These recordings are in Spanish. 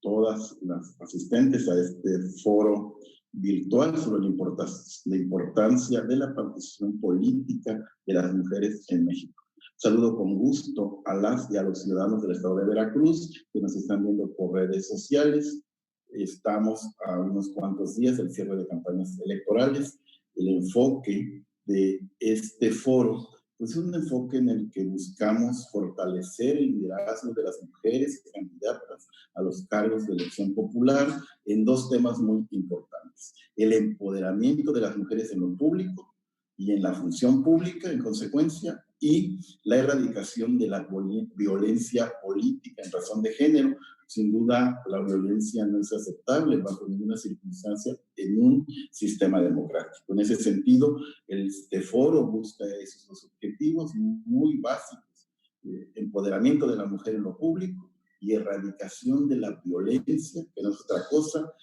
todas las asistentes a este foro virtual sobre la importancia de la participación política de las mujeres en México. Saludo con gusto a las y a los ciudadanos del estado de Veracruz que nos están viendo por redes sociales. Estamos a unos cuantos días del cierre de campañas electorales. El enfoque de este foro pues es un enfoque en el que buscamos fortalecer el liderazgo de las mujeres candidatas a los cargos de elección popular en dos temas muy importantes: el empoderamiento de las mujeres en lo público y en la función pública, en consecuencia, y la erradicación de la violencia política en razón de género. Sin duda, la violencia no es aceptable bajo ninguna circunstancia en un sistema democrático. En ese sentido, este foro busca esos dos objetivos muy básicos: empoderamiento de la mujer en lo público y erradicación de la violencia, que no es otra cosa,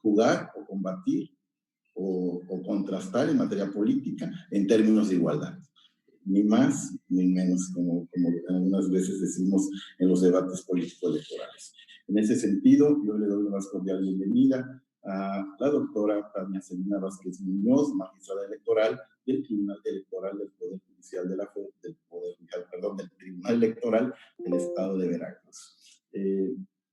jugar o combatir o contrastar en materia política en términos de igualdad. Ni más ni menos, como algunas veces decimos en los debates político-electorales. En ese sentido, yo le doy la más cordial bienvenida a la doctora Tania Celina Vázquez Muñoz, magistrada electoral del Tribunal Electoral del Poder Judicial del Tribunal Electoral del Estado de Veracruz.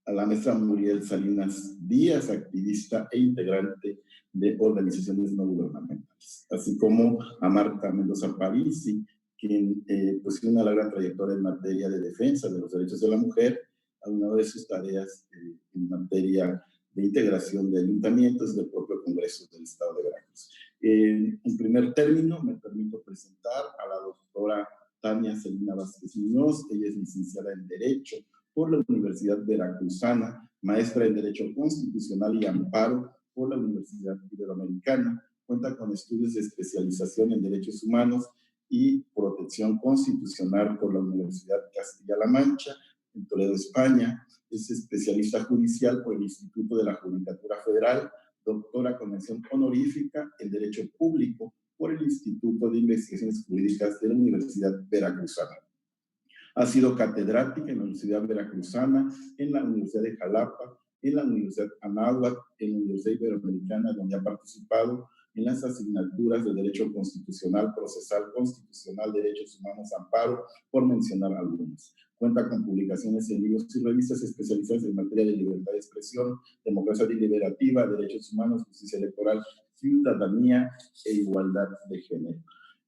A la maestra Muriel Salinas Díaz, activista e integrante de organizaciones no gubernamentales, así como a Marta Mendoza Parisi, quien pues tiene una larga trayectoria en materia de defensa de los derechos de la mujer, a una de sus tareas en materia de integración de ayuntamientos del propio Congreso del Estado de Veracruz. En primer término, me permito presentar a la doctora Tania Celina Vázquez Muñoz. Ella es licenciada en Derecho por la Universidad Veracruzana, maestra en Derecho Constitucional y Amparo por la Universidad Iberoamericana. Cuenta con estudios de especialización en Derechos Humanos y Protección Constitucional por la Universidad Castilla-La Mancha, en Toledo, España. Es especialista judicial por el Instituto de la Judicatura Federal, doctora con mención honorífica en Derecho Público por el Instituto de Investigaciones Jurídicas de la Universidad Veracruzana. Ha sido catedrática en la Universidad Veracruzana, en la Universidad de Jalapa, en la Universidad Anáhuac, en la Universidad Iberoamericana, donde ha participado en las asignaturas de Derecho Constitucional, Procesal Constitucional, Derechos Humanos, Amparo, por mencionar algunas. Cuenta con publicaciones en libros y revistas especializadas en materia de libertad de expresión, democracia deliberativa, derechos humanos, justicia electoral, ciudadanía e igualdad de género.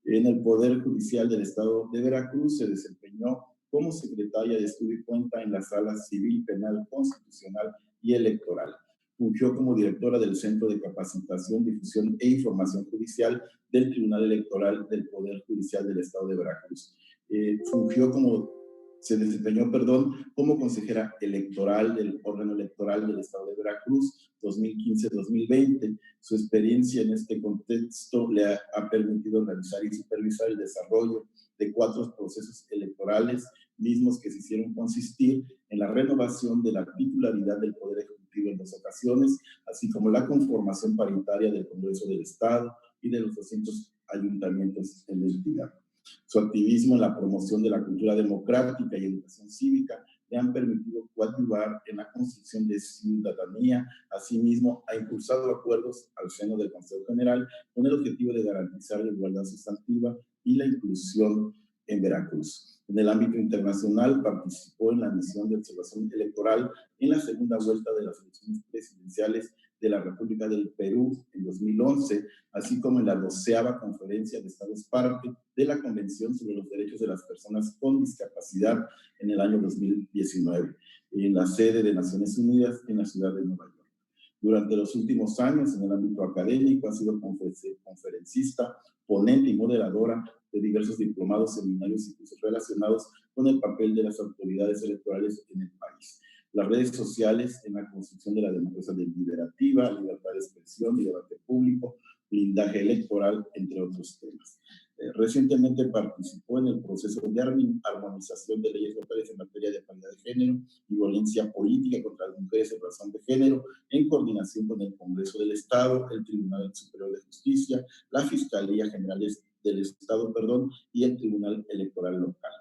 En el Poder Judicial del Estado de Veracruz se desempeñó como secretaria de Estudio y Cuenta en las salas Civil, Penal, Constitucional y Electoral. Fungió como directora del Centro de Capacitación, Difusión e Información Judicial del Tribunal Electoral del Poder Judicial del Estado de Veracruz. Se desempeñó como consejera electoral del órgano electoral del Estado de Veracruz 2015-2020. Su experiencia en este contexto le ha permitido organizar y supervisar el desarrollo de 4 procesos electorales, mismos que se hicieron consistir en la renovación de la titularidad del Poder Ejecutivo en 2 ocasiones, así como la conformación paritaria del Congreso del Estado y de los 200 ayuntamientos en la entidad. Su activismo en la promoción de la cultura democrática y educación cívica le han permitido coadyuvar en la construcción de ciudadanía. Asimismo, ha impulsado acuerdos al seno del Consejo General con el objetivo de garantizar la igualdad sustantiva y la inclusión en Veracruz. En el ámbito internacional, participó en la misión de observación electoral en la segunda vuelta de las elecciones presidenciales de la República del Perú en 2011, así como en la 12ª Conferencia de Estados Parte de la Convención sobre los Derechos de las Personas con Discapacidad en el año 2019, en la sede de Naciones Unidas en la ciudad de Nueva York. Durante los últimos años, en el ámbito académico, ha sido conferencista, ponente y moderadora de diversos diplomados, seminarios y cursos relacionados con el papel de las autoridades electorales en el país. Las redes sociales en la construcción de la democracia deliberativa, libertad de expresión y debate público, blindaje electoral, entre otros temas. Recientemente participó en el proceso de armonización de leyes locales en materia de paridad de género y violencia política contra las mujeres en razón de género, en coordinación con el Congreso del Estado, el Tribunal Superior de Justicia, la Fiscalía General del Estado, y el Tribunal Electoral Local.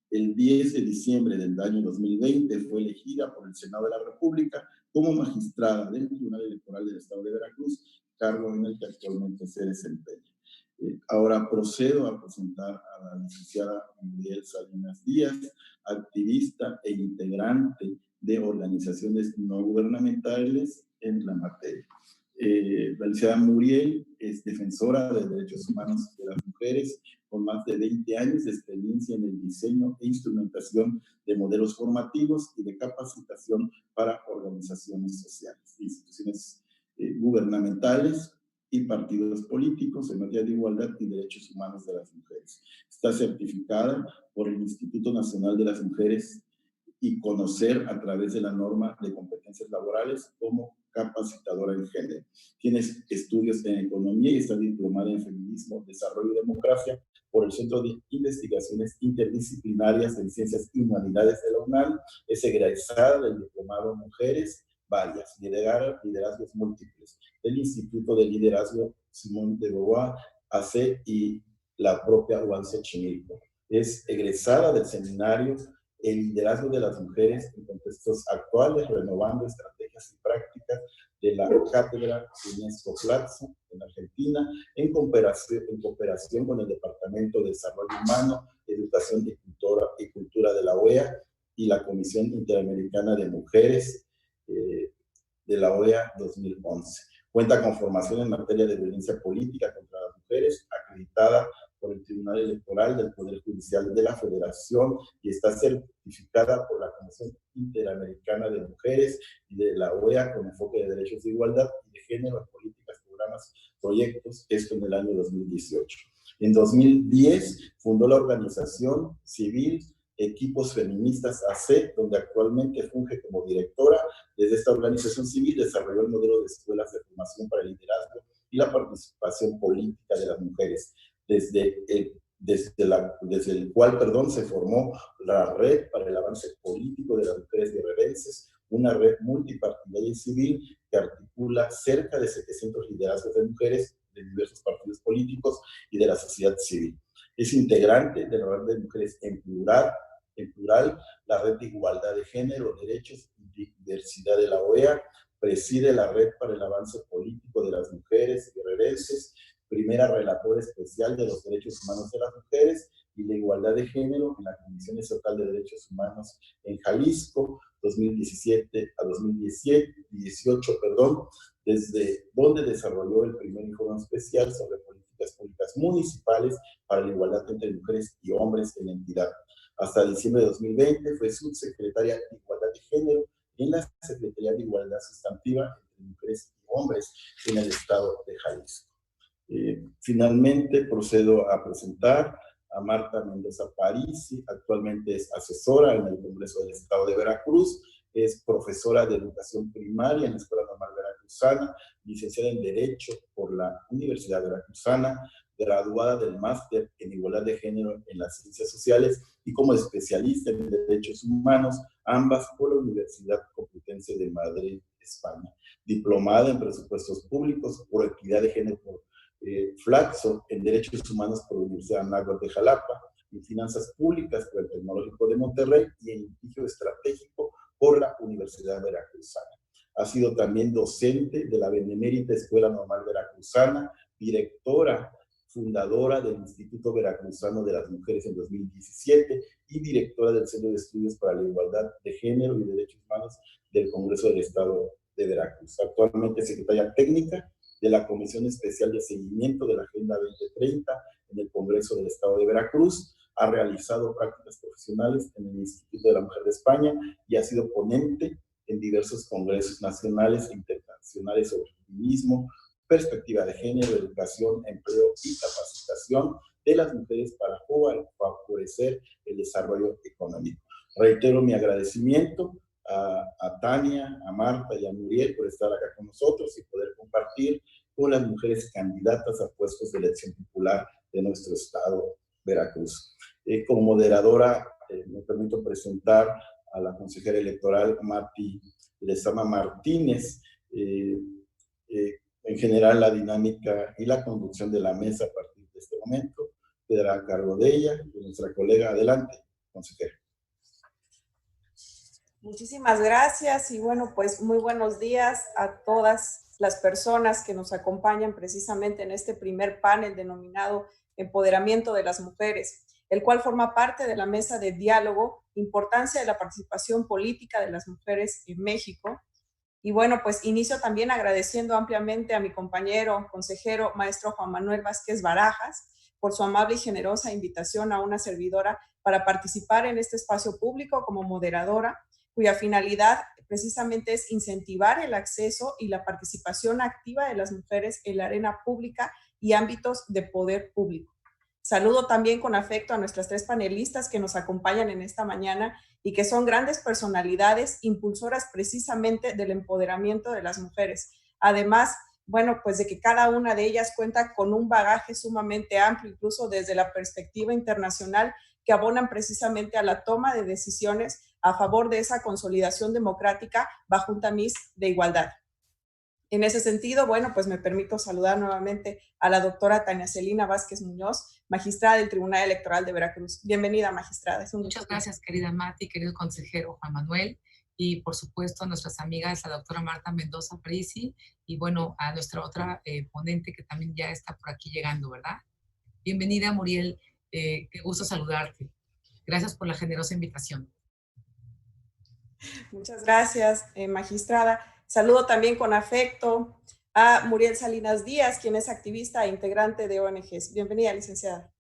El 10 de diciembre del año 2020 fue elegida por el Senado de la República como magistrada del Tribunal Electoral del Estado de Veracruz, cargo en el que actualmente se desempeña. Ahora procedo a presentar a la licenciada Muriel Salinas Díaz, activista e integrante de organizaciones no gubernamentales en la materia. La licenciada Muriel es defensora de derechos humanos de las mujeres, con más de 20 años de experiencia en el diseño e instrumentación de modelos formativos y de capacitación para organizaciones sociales, instituciones gubernamentales y partidos políticos en materia de igualdad y derechos humanos de las mujeres. Está certificada por el Instituto Nacional de las Mujeres y Conocer a través de la norma de competencias laborales como capacitadora en género. Tiene estudios en economía y está diplomada en feminismo, desarrollo y democracia por el Centro de Investigaciones Interdisciplinarias en Ciencias y Humanidades de la UNAM. Es egresada del diplomado Mujeres Varias, Liderazgos Múltiples, del Instituto de Liderazgo Simón de Beauvoir, AC y la propia UANCE Chimilco. Es egresada del seminario El liderazgo de las mujeres en contextos actuales, renovando estrategias y prácticas de la Cátedra UNESCO Platzo en Argentina, en cooperación con el Departamento de Desarrollo Humano, Educación y Cultura de la OEA y la Comisión Interamericana de Mujeres de la OEA 2011. Cuenta con formación en materia de violencia política contra las mujeres, acreditada por el Tribunal Electoral del Poder Judicial de la Federación y está certificada por la Comisión Interamericana de Mujeres y de la OEA con enfoque de derechos de igualdad y de género en políticas, programas, proyectos, esto en el año 2018. En 2010 fundó la organización civil Equipos Feministas AC, donde actualmente funge como directora. Desde esta organización civil desarrolló el modelo de escuelas de formación para el liderazgo y la participación política de las mujeres, desde el cual se formó la Red para el Avance Político de las Mujeres Guerrerenses, una red multipartidaria y civil que articula cerca de 700 liderazgos de mujeres de diversos partidos políticos y de la sociedad civil. Es integrante de la Red de Mujeres en plural, la Red de Igualdad de Género, Derechos y Diversidad de la OEA, preside la Red para el Avance Político de las Mujeres Guerrerenses, primera relatora especial de los derechos humanos de las mujeres y la igualdad de género en la Comisión Estatal de Derechos Humanos en Jalisco, 2017 a 2018, desde donde desarrolló el primer informe especial sobre políticas públicas municipales para la igualdad entre mujeres y hombres en la entidad. Hasta diciembre de 2020 fue subsecretaria de Igualdad de Género en la Secretaría de Igualdad Sustantiva entre Mujeres y Hombres en el estado de Jalisco. Finalmente procedo a presentar a Marta Mendoza Parisi. Actualmente es asesora en el Congreso del Estado de Veracruz, es profesora de educación primaria en la Escuela Normal Veracruzana, licenciada en Derecho por la Universidad Veracruzana, graduada del Máster en Igualdad de Género en las Ciencias Sociales y como especialista en Derechos Humanos, ambas por la Universidad Complutense de Madrid, España. Diplomada en Presupuestos Públicos por Equidad de Género por Flaxo en Derechos Humanos por la Universidad Anáhuac de Jalapa, en Finanzas Públicas por el Tecnológico de Monterrey y en Litigio Estratégico por la Universidad Veracruzana. Ha sido también docente de la Benemérita Escuela Normal Veracruzana, directora fundadora del Instituto Veracruzano de las Mujeres en 2017 y directora del Centro de Estudios para la Igualdad de Género y Derechos Humanos del Congreso del Estado de Veracruz. Actualmente es secretaria técnica de la Comisión Especial de Seguimiento de la Agenda 2030 en el Congreso del Estado de Veracruz. Ha realizado prácticas profesionales en el Instituto de la Mujer de España y ha sido ponente en diversos congresos nacionales e internacionales sobre feminismo, perspectiva de género, educación, empleo y capacitación de las mujeres para favorecer el desarrollo económico. Reitero mi agradecimiento a Tania, a Marta y a Muriel por estar acá con nosotros y poder compartir con las mujeres candidatas a puestos de elección popular de nuestro estado, Veracruz. Como moderadora, me permito presentar a la consejera electoral Mati Lezama Martínez. En general, la dinámica y la conducción de la mesa a partir de este momento quedará a cargo de ella, de nuestra colega. Adelante, consejera. Muchísimas gracias y bueno, pues muy buenos días a todas las personas que nos acompañan precisamente en este primer panel denominado Empoderamiento de las Mujeres, el cual forma parte de la mesa de diálogo, importancia de la participación política de las mujeres en México. Y bueno, pues inicio también agradeciendo ampliamente a mi compañero, consejero, maestro Juan Manuel Vázquez Barajas, por su amable y generosa invitación a una servidora para participar en este espacio público como moderadora, cuya finalidad precisamente es incentivar el acceso y la participación activa de las mujeres en la arena pública y ámbitos de poder público. Saludo también con afecto a nuestras tres panelistas que nos acompañan en esta mañana y que son grandes personalidades impulsoras precisamente del empoderamiento de las mujeres. Además, bueno, pues de que cada una de ellas cuenta con un bagaje sumamente amplio, incluso desde la perspectiva internacional, que abonan precisamente a la toma de decisiones a favor de esa consolidación democrática bajo un tamiz de igualdad. En ese sentido, bueno, pues me permito saludar nuevamente a la doctora Tania Celina Vázquez Muñoz, magistrada del Tribunal Electoral de Veracruz. Bienvenida, magistrada. Muchas gracias, querida Mati, querido consejero Juan Manuel, y por supuesto a nuestras amigas, la doctora Marta Mendoza Parisi, y bueno, a nuestra otra ponente que también ya está por aquí llegando, ¿verdad? Bienvenida, Muriel, qué gusto saludarte. Gracias por la generosa invitación. Muchas gracias, magistrada. Saludo también con afecto a Muriel Salinas Díaz, quien es activista e integrante de ONGs. Bienvenida, licenciada.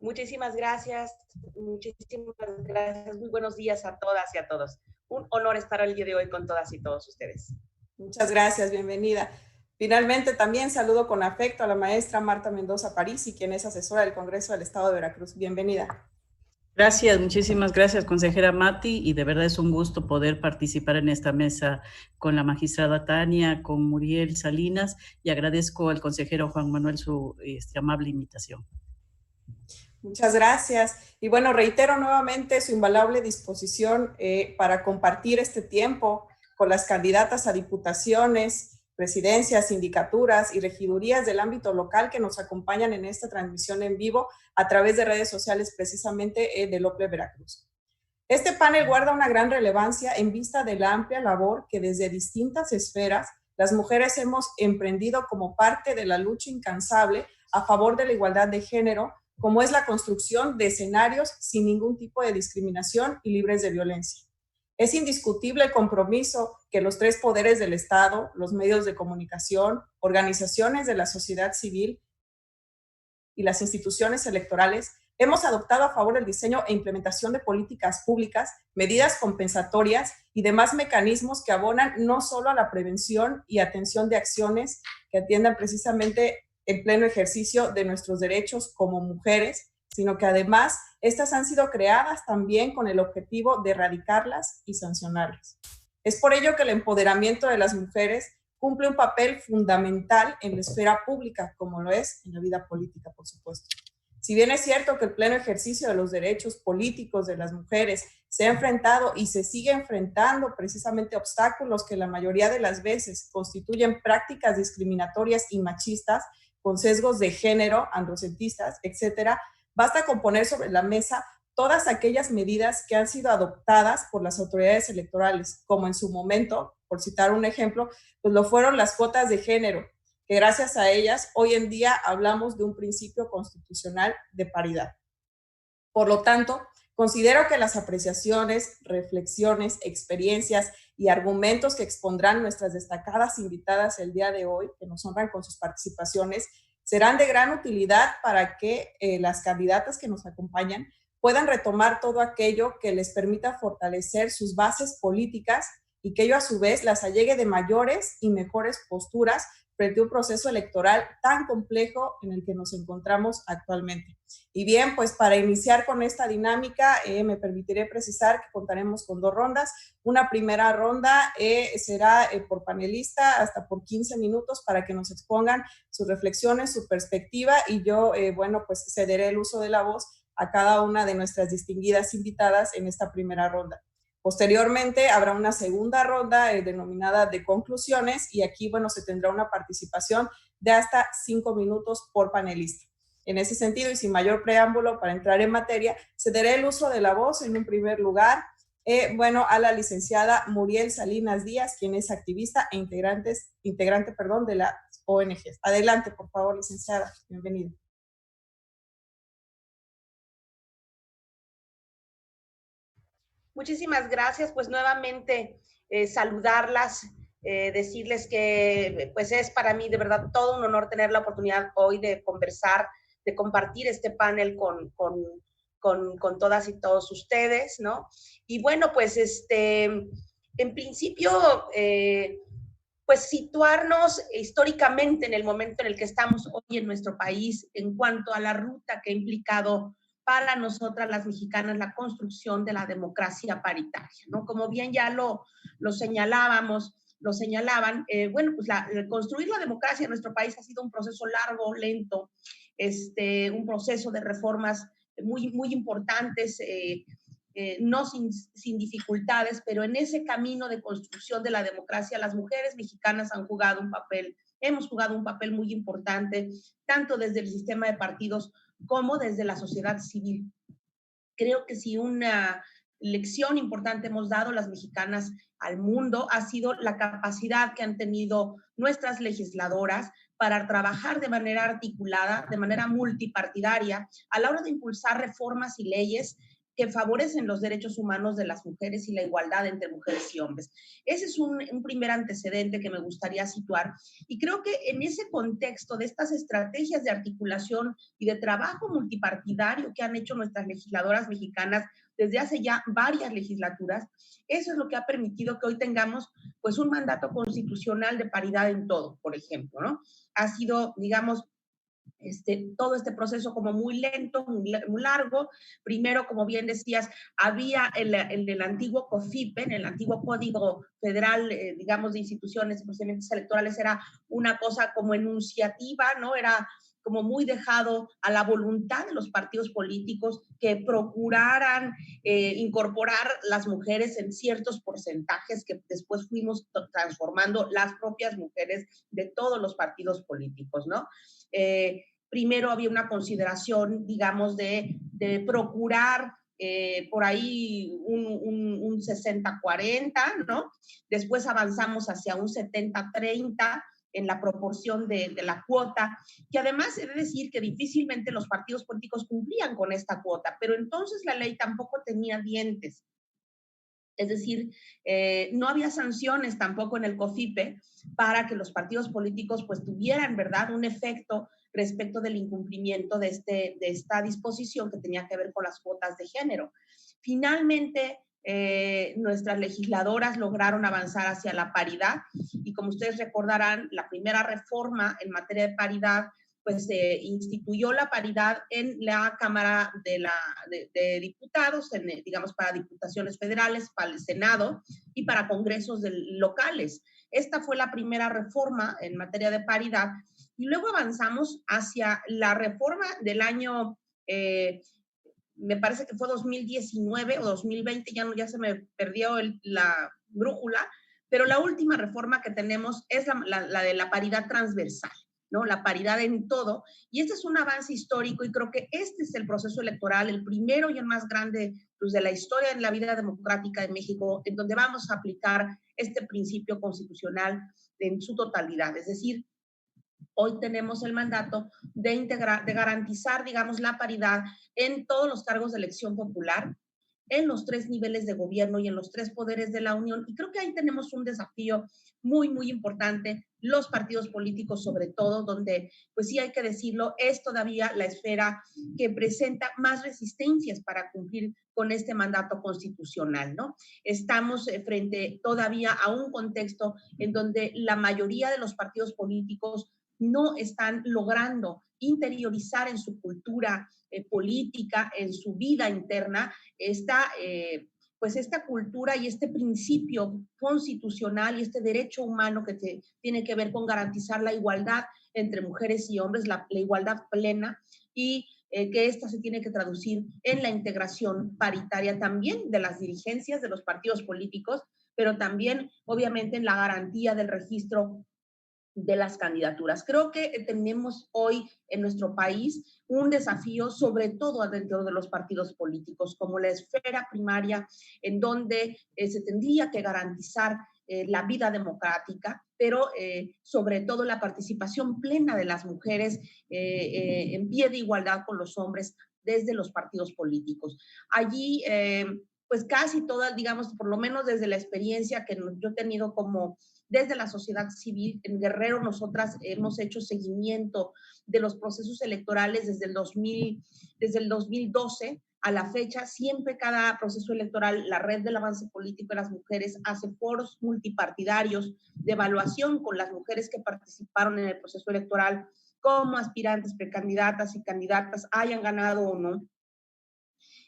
Muchísimas gracias, muy buenos días a todas y a todos. Un honor estar el día de hoy con todas y todos ustedes. Muchas gracias, bienvenida. Finalmente, también saludo con afecto a la maestra Marta Mendoza Parisi, quien es asesora del Congreso del Estado de Veracruz. Bienvenida. Gracias, muchísimas gracias, consejera Mati, y de verdad es un gusto poder participar en esta mesa con la magistrada Tania, con Muriel Salinas, y agradezco al consejero Juan Manuel su amable invitación. Muchas gracias. Y bueno, reitero nuevamente su invaluable disposición para compartir este tiempo con las candidatas a diputaciones, presidencias, sindicaturas y regidurías del ámbito local que nos acompañan en esta transmisión en vivo a través de redes sociales precisamente del OPLE Veracruz. Este panel guarda una gran relevancia en vista de la amplia labor que desde distintas esferas las mujeres hemos emprendido como parte de la lucha incansable a favor de la igualdad de género, como es la construcción de escenarios sin ningún tipo de discriminación y libres de violencia. Es indiscutible el compromiso que los tres poderes del Estado, los medios de comunicación, organizaciones de la sociedad civil y las instituciones electorales hemos adoptado a favor del diseño e implementación de políticas públicas, medidas compensatorias y demás mecanismos que abonan no solo a la prevención y atención de acciones que atiendan precisamente el pleno ejercicio de nuestros derechos como mujeres, sino que además estas han sido creadas también con el objetivo de erradicarlas y sancionarlas. Es por ello que el empoderamiento de las mujeres cumple un papel fundamental en la esfera pública, como lo es en la vida política, por supuesto. Si bien es cierto que el pleno ejercicio de los derechos políticos de las mujeres se ha enfrentado y se sigue enfrentando precisamente obstáculos que la mayoría de las veces constituyen prácticas discriminatorias y machistas, con sesgos de género, androcentistas, etcétera, basta con poner sobre la mesa todas aquellas medidas que han sido adoptadas por las autoridades electorales, como en su momento, por citar un ejemplo, pues lo fueron las cuotas de género, que gracias a ellas hoy en día hablamos de un principio constitucional de paridad. Por lo tanto, considero que las apreciaciones, reflexiones, experiencias y argumentos que expondrán nuestras destacadas invitadas el día de hoy, que nos honran con sus participaciones, serán de gran utilidad para que las candidatas que nos acompañan puedan retomar todo aquello que les permita fortalecer sus bases políticas y que ello a su vez las allegue de mayores y mejores posturas frente a un proceso electoral tan complejo en el que nos encontramos actualmente. Y bien, pues para iniciar con esta dinámica, me permitiré precisar que contaremos con 2 rondas. Una primera ronda será por panelista hasta por 15 minutos para que nos expongan sus reflexiones, su perspectiva, y yo, bueno, pues cederé el uso de la voz a cada una de nuestras distinguidas invitadas en esta primera ronda. Posteriormente habrá una segunda ronda denominada de conclusiones y aquí, bueno, se tendrá una participación de hasta 5 minutos por panelista. En ese sentido, y sin mayor preámbulo para entrar en materia, cederé el uso de la voz en un primer lugar, a la licenciada Muriel Salinas Díaz, quien es activista e integrante de la ONG. Adelante, por favor, licenciada. Bienvenida. Muchísimas gracias. Pues nuevamente saludarlas, decirles que pues es para mí de verdad todo un honor tener la oportunidad hoy de conversar, de compartir este panel con todas y todos ustedes, ¿no? Y bueno, pues en principio, pues situarnos históricamente en el momento en el que estamos hoy en nuestro país en cuanto a la ruta que ha implicado para nosotras las mexicanas la construcción de la democracia paritaria, ¿no? Como bien ya lo señalaban, construir la democracia en nuestro país ha sido un proceso largo, lento, un proceso de reformas muy, muy importantes, no sin dificultades, pero en ese camino de construcción de la democracia, las mujeres mexicanas hemos jugado un papel muy importante, tanto desde el sistema de partidos como desde la sociedad civil. Creo que si una lección importante hemos dado las mexicanas al mundo ha sido la capacidad que han tenido nuestras legisladoras para trabajar de manera articulada, de manera multipartidaria, a la hora de impulsar reformas y leyes que favorecen los derechos humanos de las mujeres y la igualdad entre mujeres y hombres. Ese es un primer antecedente que me gustaría situar. Y creo que en ese contexto de estas estrategias de articulación y de trabajo multipartidario que han hecho nuestras legisladoras mexicanas desde hace ya varias legislaturas, eso es lo que ha permitido que hoy tengamos pues un mandato constitucional de paridad en todo, por ejemplo, ¿no? Ha sido, digamos, todo este proceso como muy lento, muy largo. Primero, como bien decías, había en el antiguo COFIPE, en el antiguo Código Federal, digamos, de Instituciones y Procedimientos Electorales, era una cosa como enunciativa, ¿no? Era como muy dejado a la voluntad de los partidos políticos que procuraran incorporar las mujeres en ciertos porcentajes que después fuimos transformando las propias mujeres de todos los partidos políticos, ¿no? Primero había una consideración, digamos, de procurar por ahí un 60-40, ¿no? Después avanzamos hacia un 70-30 en la proporción de la cuota, que además he de decir que difícilmente los partidos políticos cumplían con esta cuota, pero entonces la ley tampoco tenía dientes. Es decir, no había sanciones tampoco en el COFIPE para que los partidos políticos pues tuvieran, ¿verdad?, un efecto respecto del incumplimiento de esta disposición que tenía que ver con las cuotas de género. Finalmente, nuestras legisladoras lograron avanzar hacia la paridad y como ustedes recordarán, la primera reforma en materia de paridad pues se instituyó la paridad en la Cámara de Diputados, digamos para diputaciones federales, para el Senado y para congresos locales. Esta fue la primera reforma en materia de paridad y luego avanzamos hacia la reforma del año, me parece que fue 2019 o 2020, ya se me perdió la brújula, pero la última reforma que tenemos es la de la paridad transversal, ¿no? La paridad en todo, y este es un avance histórico y creo que este es el proceso electoral, el primero y el más grande pues, de la historia en la vida democrática de México, en donde vamos a aplicar este principio constitucional en su totalidad, es decir, hoy tenemos el mandato de garantizar, digamos, la paridad en todos los cargos de elección popular, en los 3 niveles de gobierno y en los 3 poderes de la Unión. Y creo que ahí tenemos un desafío muy, muy importante, los partidos políticos sobre todo, donde, pues sí hay que decirlo, es todavía la esfera que presenta más resistencias para cumplir con este mandato constitucional, ¿no? Estamos frente todavía a un contexto en donde la mayoría de los partidos políticos no están logrando interiorizar en su cultura política, en su vida interna, esta cultura y este principio constitucional y este derecho humano que tiene que ver con garantizar la igualdad entre mujeres y hombres, la igualdad plena y que esta se tiene que traducir en la integración paritaria también de las dirigencias de los partidos políticos, pero también obviamente en la garantía del registro de las candidaturas. Creo que tenemos hoy en nuestro país un desafío, sobre todo adentro de los partidos políticos, como la esfera primaria, en donde se tendría que garantizar la vida democrática, pero sobre todo la participación plena de las mujeres en pie de igualdad con los hombres desde los partidos políticos. Allí, pues casi todas, digamos, por lo menos desde la experiencia que yo he tenido como desde la sociedad civil, en Guerrero nosotras hemos hecho seguimiento de los procesos electorales desde el 2012 a la fecha. Siempre cada proceso electoral, la Red del Avance Político de las Mujeres hace foros multipartidarios de evaluación con las mujeres que participaron en el proceso electoral como aspirantes, precandidatas y candidatas, hayan ganado o no.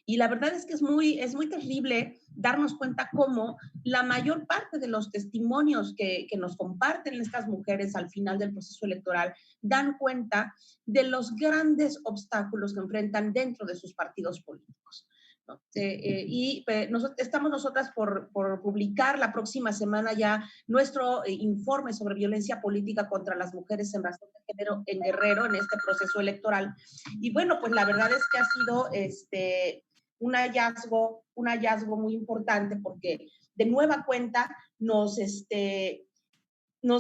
Y la verdad es que es muy terrible darnos cuenta cómo la mayor parte de los testimonios que nos comparten estas mujeres al final del proceso electoral dan cuenta de los grandes obstáculos que enfrentan dentro de sus partidos políticos. ¿No? Estamos nosotras por publicar la próxima semana ya nuestro informe sobre violencia política contra las mujeres en razón de género en Guerrero en este proceso electoral. Y bueno, pues la verdad es que ha sido un hallazgo muy importante porque de nueva cuenta nos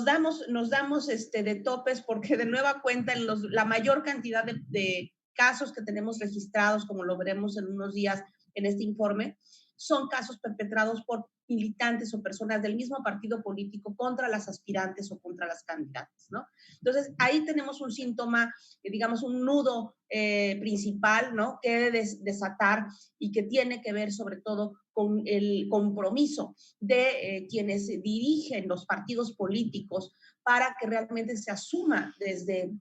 damos de topes porque de nueva cuenta en la mayor cantidad de casos que tenemos registrados, como lo veremos en unos días en este informe, son casos perpetrados por militantes o personas del mismo partido político contra las aspirantes o contra las candidatas, ¿no? Entonces, ahí tenemos un síntoma, digamos, un nudo principal, ¿no? Que debe desatar y que tiene que ver sobre todo con el compromiso de quienes dirigen los partidos políticos para que realmente se asuma desde,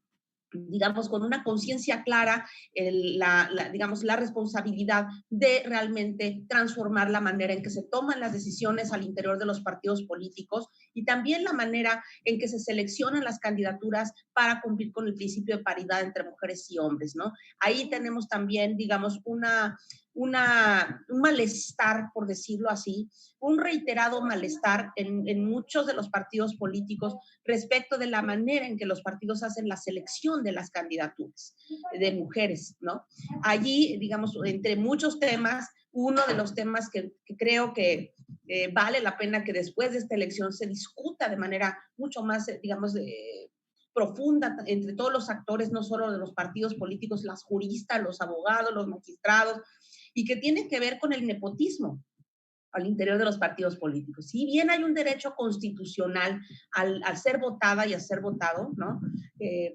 digamos, con una conciencia clara, la responsabilidad de realmente transformar la manera en que se toman las decisiones al interior de los partidos políticos y también la manera en que se seleccionan las candidaturas para cumplir con el principio de paridad entre mujeres y hombres, ¿no? Ahí tenemos también, digamos, un malestar, por decirlo así, un reiterado malestar en muchos de los partidos políticos respecto de la manera en que los partidos hacen la selección de las candidaturas de mujeres, ¿no? Allí, digamos, entre muchos temas, uno de los temas que creo que vale la pena que después de esta elección se discuta de manera mucho más, digamos, profunda entre todos los actores, no solo de los partidos políticos, las juristas, los abogados, los magistrados, y que tiene que ver con el nepotismo al interior de los partidos políticos. Si bien hay un derecho constitucional al ser votada y a ser votado, ¿no?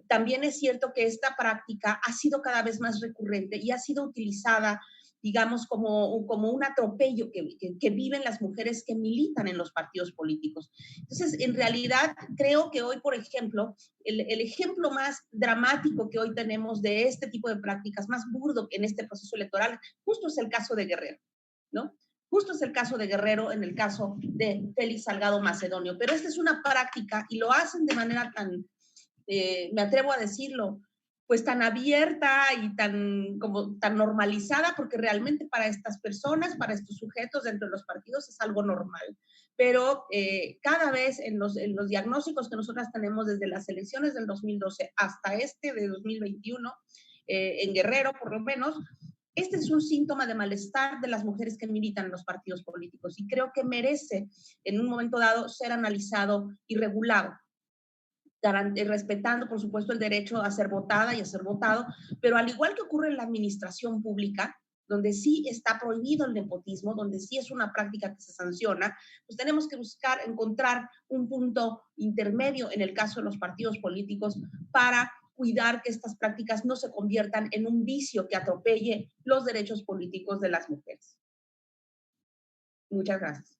También es cierto que esta práctica ha sido cada vez más recurrente y ha sido utilizada, digamos, como un atropello que viven las mujeres que militan en los partidos políticos. Entonces, en realidad, creo que hoy, por ejemplo, el ejemplo más dramático que hoy tenemos de este tipo de prácticas, más burdo en este proceso electoral, justo es el caso de Guerrero, ¿no? Justo es el caso de Guerrero en el caso de Félix Salgado Macedonio. Pero esta es una práctica y lo hacen de manera tan, me atrevo a decirlo, pues tan abierta y tan normalizada, porque realmente para estas personas, para estos sujetos dentro de los partidos es algo normal. Pero cada vez en los diagnósticos que nosotras tenemos desde las elecciones del 2012 hasta este de 2021, en Guerrero por lo menos, este es un síntoma de malestar de las mujeres que militan en los partidos políticos y creo que merece en un momento dado ser analizado y regulado, respetando por supuesto el derecho a ser votada y a ser votado, pero al igual que ocurre en la administración pública, donde sí está prohibido el nepotismo, donde sí es una práctica que se sanciona, pues tenemos que encontrar un punto intermedio en el caso de los partidos políticos para cuidar que estas prácticas no se conviertan en un vicio que atropelle los derechos políticos de las mujeres. Muchas gracias.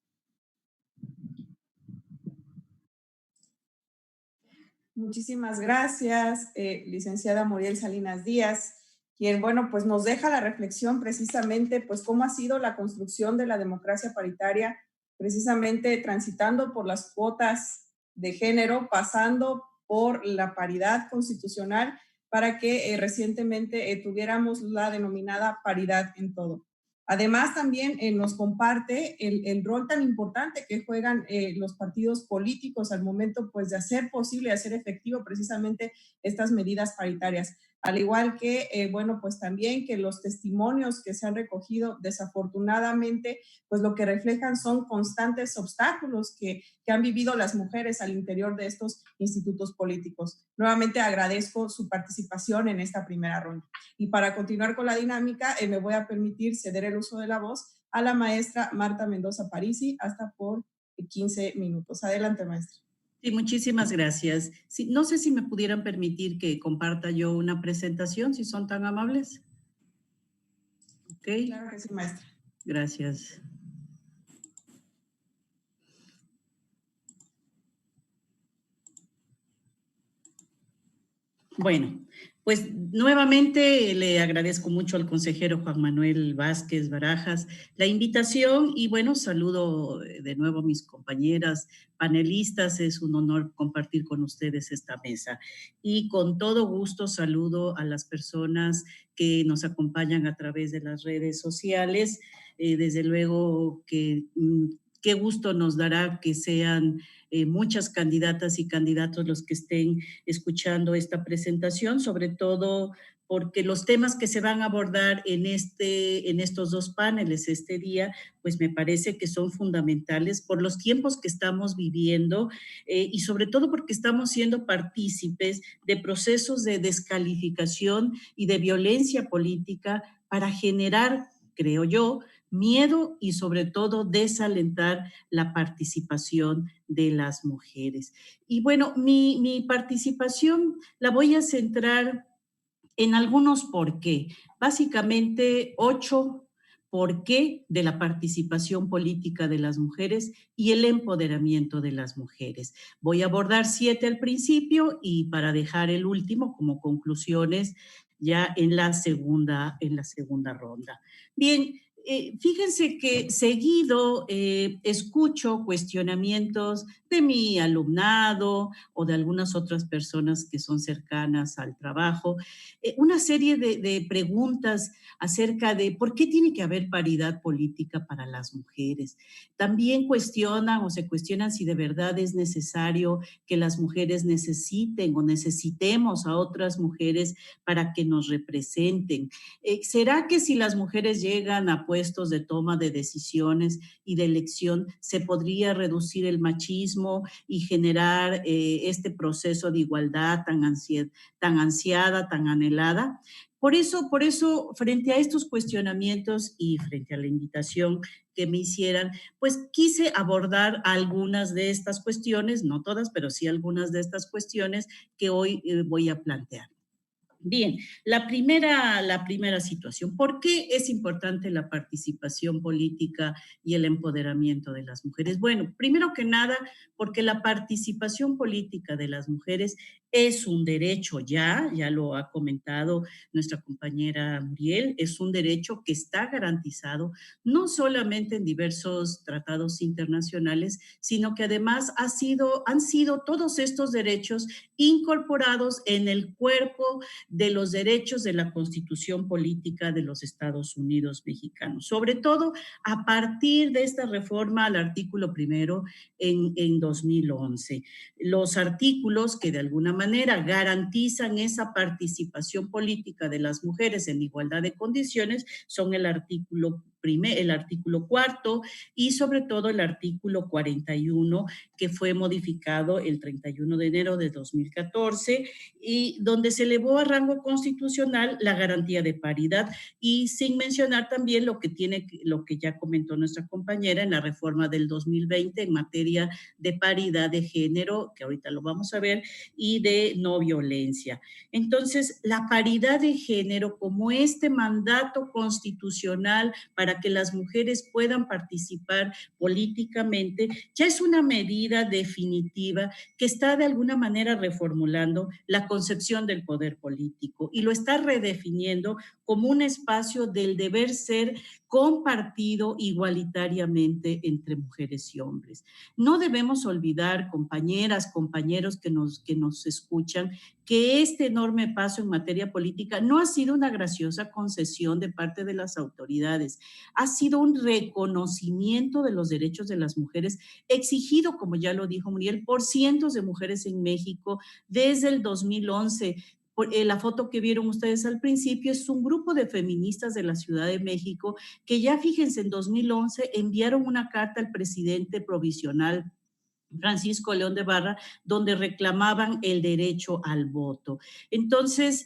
Muchísimas gracias, licenciada Muriel Salinas Díaz, quien, bueno, pues nos deja la reflexión precisamente, pues cómo ha sido la construcción de la democracia paritaria, precisamente transitando por las cuotas de género, pasando por la paridad constitucional para que recientemente tuviéramos la denominada paridad en todo. Además, también nos comparte el rol tan importante que juegan los partidos políticos al momento, pues, de hacer posible, de hacer efectivo precisamente estas medidas paritarias. Al igual que, bueno, pues también que los testimonios que se han recogido, desafortunadamente, pues lo que reflejan son constantes obstáculos que han vivido las mujeres al interior de estos institutos políticos. Nuevamente agradezco su participación en esta primera ronda. Y para continuar con la dinámica, me voy a permitir ceder el uso de la voz a la maestra Marta Mendoza Parisi, hasta por 15 minutos. Adelante, maestra. Sí, muchísimas gracias. Sí, no sé si me pudieran permitir que comparta yo una presentación, si son tan amables. Ok. Claro que sí, maestra. Gracias. Bueno, pues nuevamente le agradezco mucho al consejero Juan Manuel Vázquez Barajas la invitación y bueno, saludo de nuevo a mis compañeras panelistas, es un honor compartir con ustedes esta mesa. Y con todo gusto saludo a las personas que nos acompañan a través de las redes sociales. Desde luego que qué gusto nos dará que sean muchas candidatas y candidatos los que estén escuchando esta presentación, sobre todo porque los temas que se van a abordar en estos dos paneles este día, pues me parece que son fundamentales por los tiempos que estamos viviendo y sobre todo porque estamos siendo partícipes de procesos de descalificación y de violencia política para generar, creo yo, miedo y sobre todo desalentar la participación de las mujeres. Y bueno, mi participación la voy a centrar en algunos por qué. Básicamente 8 por qué de la participación política de las mujeres y el empoderamiento de las mujeres. Voy a abordar 7 al principio y para dejar el último como conclusiones ya en la segunda ronda. Bien, fíjense que seguido escucho cuestionamientos de mi alumnado o de algunas otras personas que son cercanas al trabajo, una serie de preguntas acerca de por qué tiene que haber paridad política para las mujeres. También cuestionan o se cuestionan si de verdad es necesario que las mujeres necesiten o necesitemos a otras mujeres para que nos representen. ¿Será que si las mujeres llegan a puestos de toma de decisiones y de elección, se podría reducir el machismo y generar este proceso de igualdad tan ansiada, tan anhelada? Por eso, frente a estos cuestionamientos y frente a la invitación que me hicieran, pues quise abordar algunas de estas cuestiones, no todas, pero sí algunas de estas cuestiones que hoy voy a plantear. Bien, la primera situación. ¿Por qué es importante la participación política y el empoderamiento de las mujeres? Bueno, primero que nada, porque la participación política de las mujeres es un derecho ya lo ha comentado nuestra compañera Muriel, es un derecho que está garantizado no solamente en diversos tratados internacionales, sino que además han sido todos estos derechos incorporados en el cuerpo de los derechos de la Constitución Política de los Estados Unidos mexicanos, sobre todo a partir de esta reforma al artículo primero en 2011. Los artículos que de alguna manera garantizan esa participación política de las mujeres en igualdad de condiciones son el artículo 4 y sobre todo el artículo 41 que fue modificado el 31 de enero de 2014 y donde se elevó a rango constitucional la garantía de paridad y sin mencionar también lo que ya comentó nuestra compañera en la reforma del 2020 en materia de paridad de género, que ahorita lo vamos a ver, y de no violencia. Entonces, la paridad de género como este mandato constitucional para que las mujeres puedan participar políticamente, ya es una medida definitiva que está de alguna manera reformulando la concepción del poder político y lo está redefiniendo como un espacio del deber ser compartido igualitariamente entre mujeres y hombres. No debemos olvidar, compañeras, compañeros que nos escuchan, que este enorme paso en materia política no ha sido una graciosa concesión de parte de las autoridades, ha sido un reconocimiento de los derechos de las mujeres exigido, como ya lo dijo Muriel, por cientos de mujeres en México desde el 2011. La foto que vieron ustedes al principio es un grupo de feministas de la Ciudad de México que ya, fíjense, en 2011 enviaron una carta al presidente provisional Francisco León de Barra, donde reclamaban el derecho al voto. Entonces,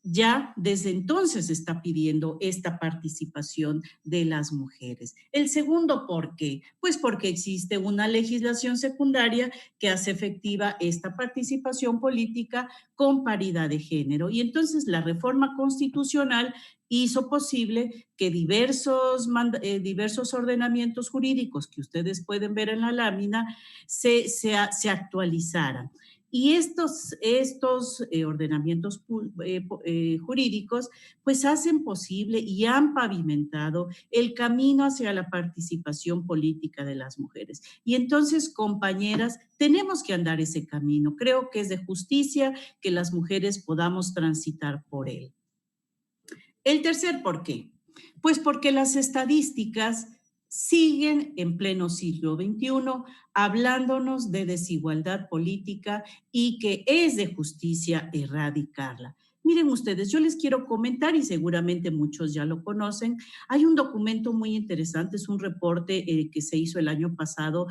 ya desde entonces se está pidiendo esta participación de las mujeres. El segundo, ¿por qué? Pues porque existe una legislación secundaria que hace efectiva esta participación política con paridad de género. Y entonces la reforma constitucional hizo posible que diversos ordenamientos jurídicos que ustedes pueden ver en la lámina se actualizaran. Y estos ordenamientos jurídicos pues hacen posible y han pavimentado el camino hacia la participación política de las mujeres. Y entonces, compañeras, tenemos que andar ese camino. Creo que es de justicia que las mujeres podamos transitar por él. El tercer por qué. Pues porque las estadísticas siguen en pleno siglo XXI hablándonos de desigualdad política y que es de justicia erradicarla. Miren ustedes, yo les quiero comentar, y seguramente muchos ya lo conocen, hay un documento muy interesante, es un reporte que se hizo el año pasado,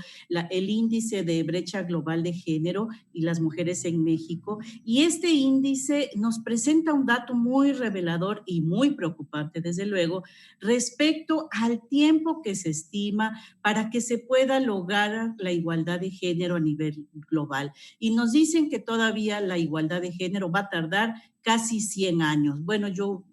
el índice de brecha global de género y las mujeres en México, y este índice nos presenta un dato muy revelador y muy preocupante, desde luego, respecto al tiempo que se estima para que se pueda lograr la igualdad de género a nivel global. Y nos dicen que todavía la igualdad de género va a tardar casi 100 años. Bueno, yo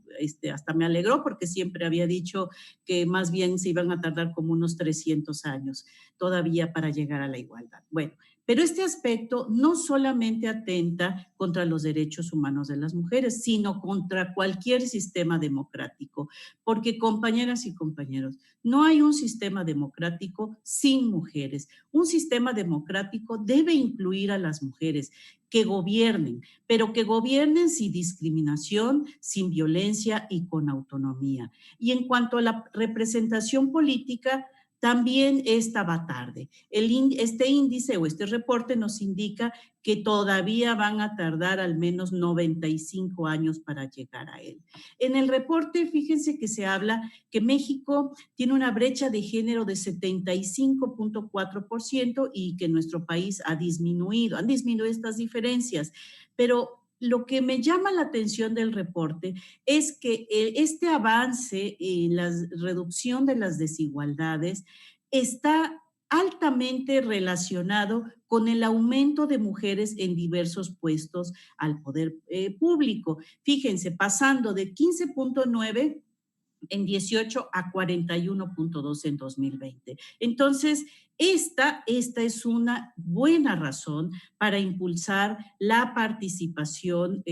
hasta me alegró porque siempre había dicho que más bien se iban a tardar como unos 300 años todavía para llegar a la igualdad. Bueno, pero este aspecto no solamente atenta contra los derechos humanos de las mujeres, sino contra cualquier sistema democrático, porque, compañeras y compañeros, no hay un sistema democrático sin mujeres. Un sistema democrático debe incluir a las mujeres que gobiernen, pero que gobiernen sin discriminación, sin violencia y con autonomía. Y en cuanto a la representación política, también esta va tarde. Este índice o este reporte nos indica que todavía van a tardar al menos 95 años para llegar a él. En el reporte, fíjense que se habla que México tiene una brecha de género de 75.4% y que nuestro país han disminuido estas diferencias, pero lo que me llama la atención del reporte es que este avance en la reducción de las desigualdades está altamente relacionado con el aumento de mujeres en diversos puestos al poder público. Fíjense, pasando de 15.9 en 18 a 41.2 en 2020. Entonces, esta es una buena razón para impulsar la participación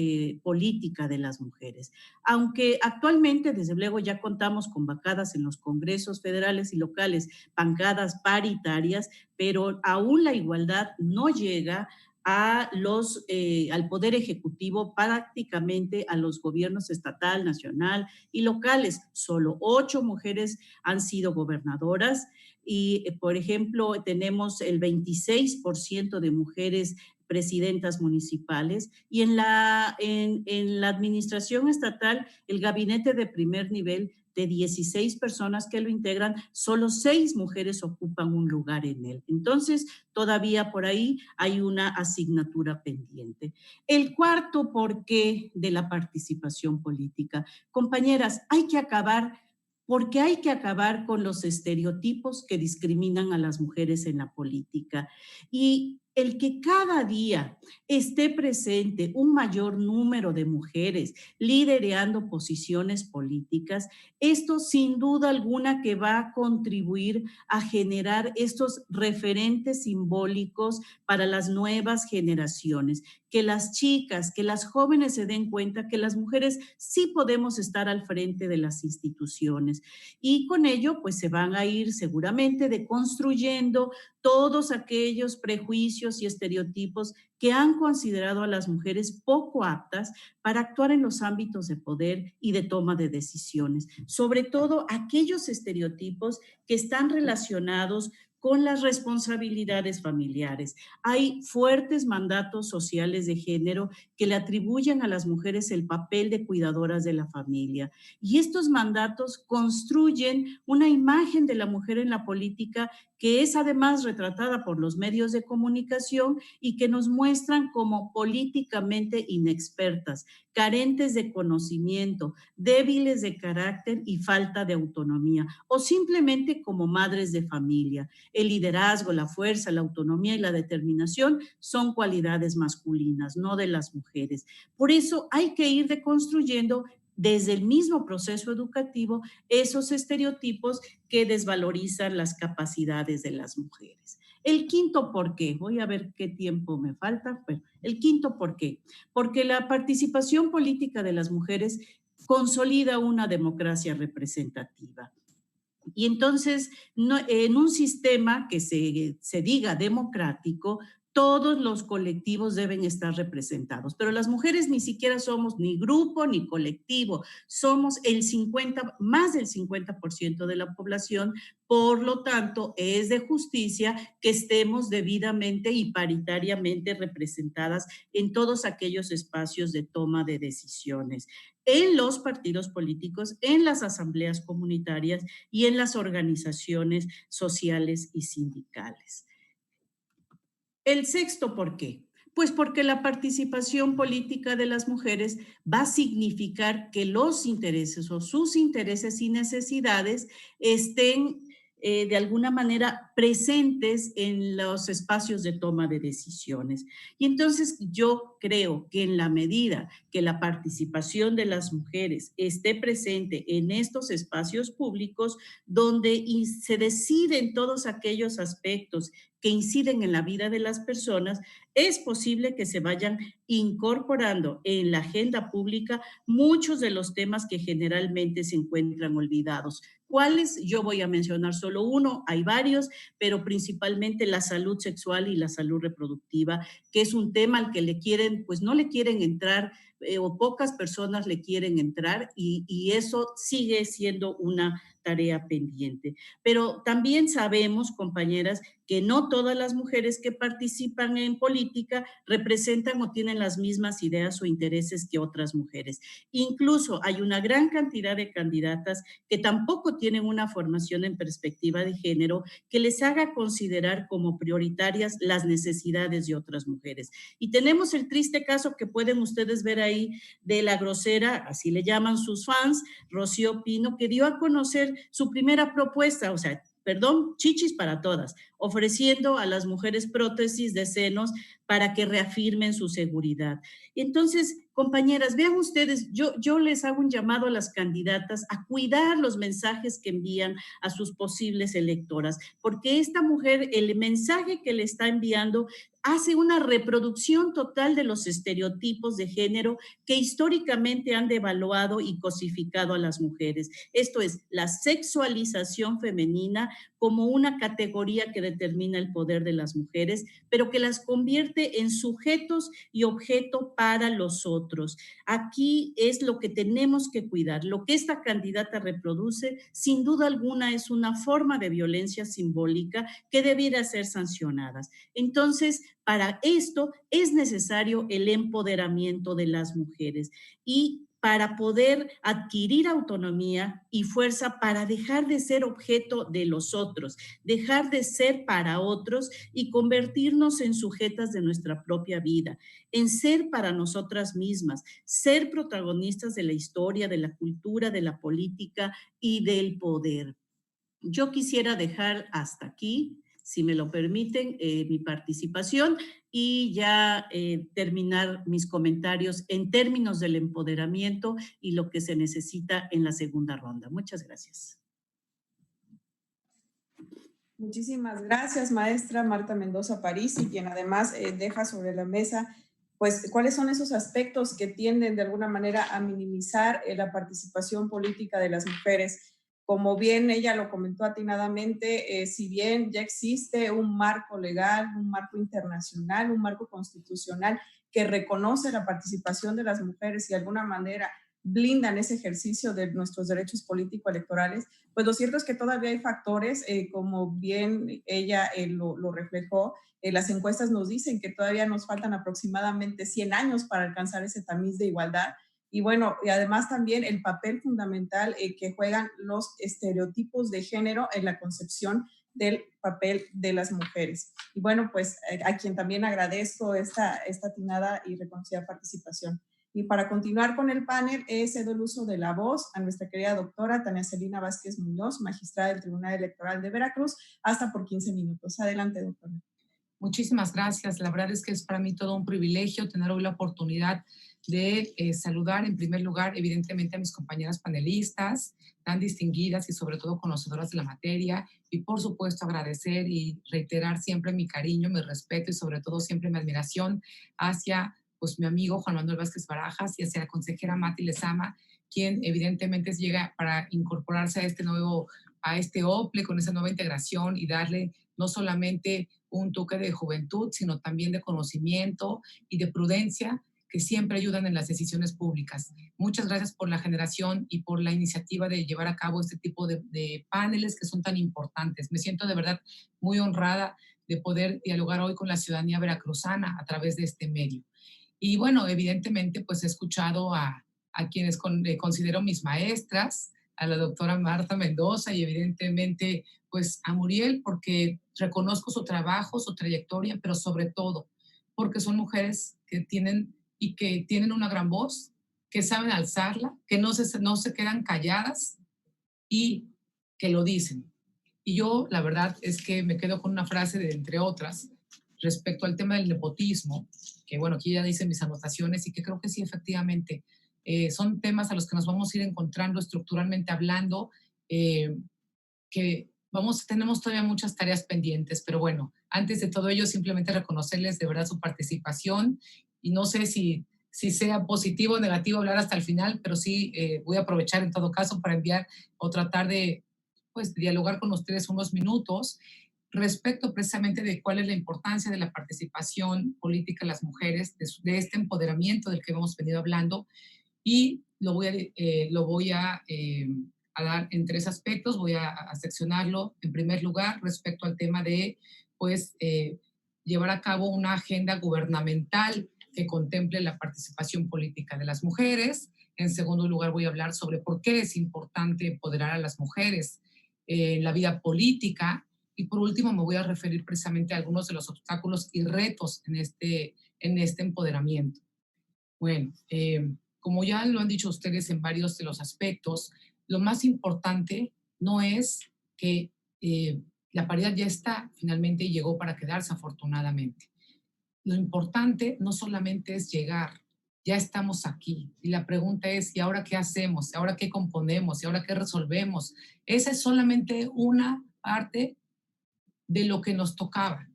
política de las mujeres. Aunque actualmente, desde luego, ya contamos con bancadas en los congresos federales y locales, bancadas paritarias, pero aún la igualdad no llega al Poder Ejecutivo, prácticamente a los gobiernos estatal, nacional y locales. Solo 8 mujeres han sido gobernadoras y, por ejemplo, tenemos el 26% de mujeres presidentas municipales y en la administración estatal, el gabinete de primer nivel de 16 personas que lo integran, solo 6 mujeres ocupan un lugar en él. Entonces, todavía por ahí hay una asignatura pendiente. El cuarto porqué de la participación política. Compañeras, hay que acabar con los estereotipos que discriminan a las mujeres en la política. Y el que cada día esté presente un mayor número de mujeres liderando posiciones políticas, esto sin duda alguna que va a contribuir a generar estos referentes simbólicos para las nuevas generaciones, que las chicas, que las jóvenes se den cuenta que las mujeres sí podemos estar al frente de las instituciones y con ello pues se van a ir seguramente deconstruyendo todos aquellos prejuicios prejuicios y estereotipos que han considerado a las mujeres poco aptas para actuar en los ámbitos de poder y de toma de decisiones, sobre todo aquellos estereotipos que están relacionados con las responsabilidades familiares. Hay fuertes mandatos sociales de género que le atribuyen a las mujeres el papel de cuidadoras de la familia. Y estos mandatos construyen una imagen de la mujer en la política que es además retratada por los medios de comunicación y que nos muestran como políticamente inexpertas, carentes de conocimiento, débiles de carácter y falta de autonomía, o simplemente como madres de familia. El liderazgo, la fuerza, la autonomía y la determinación son cualidades masculinas, no de las mujeres. Por eso hay que ir deconstruyendo desde el mismo proceso educativo esos estereotipos que desvalorizan las capacidades de las mujeres. El quinto por qué, voy a ver qué tiempo me falta, pero el quinto por qué, porque la participación política de las mujeres consolida una democracia representativa. Y entonces, no, en un sistema que se diga democrático, todos los colectivos deben estar representados, pero las mujeres ni siquiera somos ni grupo ni colectivo, somos más del 50% de la población, por lo tanto, es de justicia que estemos debidamente y paritariamente representadas en todos aquellos espacios de toma de decisiones, en los partidos políticos, en las asambleas comunitarias y en las organizaciones sociales y sindicales. El sexto, ¿por qué? Pues porque la participación política de las mujeres va a significar que los intereses o sus intereses y necesidades estén de alguna manera presentes en los espacios de toma de decisiones. Y entonces yo creo que en la medida que la participación de las mujeres esté presente en estos espacios públicos, donde se deciden todos aquellos aspectos que inciden en la vida de las personas, es posible que se vayan incorporando en la agenda pública muchos de los temas que generalmente se encuentran olvidados. ¿Cuáles? Yo voy a mencionar solo uno, hay varios, pero principalmente la salud sexual y la salud reproductiva, que es un tema al que no le quieren entrar o pocas personas le quieren entrar y eso sigue siendo una tarea pendiente. Pero también sabemos, compañeras, que no todas las mujeres que participan en política representan o tienen las mismas ideas o intereses que otras mujeres. Incluso hay una gran cantidad de candidatas que tampoco tienen una formación en perspectiva de género que les haga considerar como prioritarias las necesidades de otras mujeres. Y tenemos el triste caso que pueden ustedes ver ahí de la grosera, así le llaman sus fans, Rocío Pino, que dio a conocer su primera propuesta, chichis para todas, ofreciendo a las mujeres prótesis de senos para que reafirmen su seguridad. Entonces, compañeras, vean ustedes, yo les hago un llamado a las candidatas a cuidar los mensajes que envían a sus posibles electoras, porque esta mujer, el mensaje que le está enviando hace una reproducción total de los estereotipos de género que históricamente han devaluado y cosificado a las mujeres. Esto es, la sexualización femenina como una categoría que determina el poder de las mujeres, pero que las convierte en sujetos y objeto para los otros. Aquí es lo que tenemos que cuidar. Lo que esta candidata reproduce, sin duda alguna, es una forma de violencia simbólica que debiera ser sancionada. Entonces, para esto es necesario el empoderamiento de las mujeres y para poder adquirir autonomía y fuerza para dejar de ser objeto de los otros, dejar de ser para otros y convertirnos en sujetas de nuestra propia vida, en ser para nosotras mismas, ser protagonistas de la historia, de la cultura, de la política y del poder. Yo quisiera dejar hasta aquí, si me lo permiten, mi participación y ya terminar mis comentarios en términos del empoderamiento y lo que se necesita en la segunda ronda. Muchas gracias. Muchísimas gracias, maestra Marta Mendoza Parisi, quien además deja sobre la mesa pues cuáles son esos aspectos que tienden de alguna manera a minimizar la participación política de las mujeres. Como bien ella lo comentó atinadamente, si bien ya existe un marco legal, un marco internacional, un marco constitucional que reconoce la participación de las mujeres y de alguna manera blindan ese ejercicio de nuestros derechos político-electorales, pues lo cierto es que todavía hay factores, como bien ella lo reflejó, las encuestas nos dicen que todavía nos faltan aproximadamente 100 años para alcanzar ese tamiz de igualdad. Y bueno, y además también el papel fundamental que juegan los estereotipos de género en la concepción del papel de las mujeres. Y bueno, pues a quien también agradezco esta atinada y reconocida participación. Y para continuar con el panel, cedo el uso de la voz a nuestra querida doctora Tania Celina Vázquez Muñoz, magistrada del Tribunal Electoral de Veracruz, hasta por 15 minutos. Adelante, doctora. Muchísimas gracias. La verdad es que es para mí todo un privilegio tener hoy la oportunidad de saludar en primer lugar, evidentemente, a mis compañeras panelistas, tan distinguidas y sobre todo conocedoras de la materia, y por supuesto agradecer y reiterar siempre mi cariño, mi respeto y sobre todo siempre mi admiración hacia pues, mi amigo Juan Manuel Vázquez Barajas y hacia la consejera Mati Lezama, quien evidentemente llega para incorporarse a este OPLE con esa nueva integración y darle no solamente un toque de juventud, sino también de conocimiento y de prudencia que siempre ayudan en las decisiones públicas. Muchas gracias por la generación y por la iniciativa de llevar a cabo este tipo de paneles que son tan importantes. Me siento de verdad muy honrada de poder dialogar hoy con la ciudadanía veracruzana a través de este medio. Y bueno, evidentemente, pues he escuchado a quienes considero mis maestras, a la doctora Marta Mendoza y evidentemente pues a Muriel, porque reconozco su trabajo, su trayectoria, pero sobre todo porque son mujeres que tienen una gran voz, que saben alzarla, que no se quedan calladas y que lo dicen. Y yo la verdad es que me quedo con una frase de entre otras respecto al tema del nepotismo, que bueno, aquí ya dice mis anotaciones y que creo que sí, efectivamente, son temas a los que nos vamos a ir encontrando estructuralmente hablando, que tenemos todavía muchas tareas pendientes, pero bueno, antes de todo ello, simplemente reconocerles de verdad su participación y no sé si sea positivo o negativo hablar hasta el final, pero sí voy a aprovechar en todo caso para enviar o tratar de pues, dialogar con ustedes unos minutos respecto precisamente de cuál es la importancia de la participación política de las mujeres, de este empoderamiento del que hemos venido hablando, y lo voy a dar en tres aspectos. Voy a seccionarlo en primer lugar respecto al tema de pues, llevar a cabo una agenda gubernamental que contemple la participación política de las mujeres. En segundo lugar, voy a hablar sobre por qué es importante empoderar a las mujeres en la vida política. Y por último, me voy a referir precisamente a algunos de los obstáculos y retos en este empoderamiento. Bueno, como ya lo han dicho ustedes en varios de los aspectos, lo más importante no es que la paridad ya está finalmente y llegó para quedarse afortunadamente. Lo importante no solamente es llegar, ya estamos aquí. Y la pregunta es, ¿y ahora qué hacemos? ¿Y ahora qué componemos? ¿Y ahora qué resolvemos? Esa es solamente una parte de lo que nos tocaba.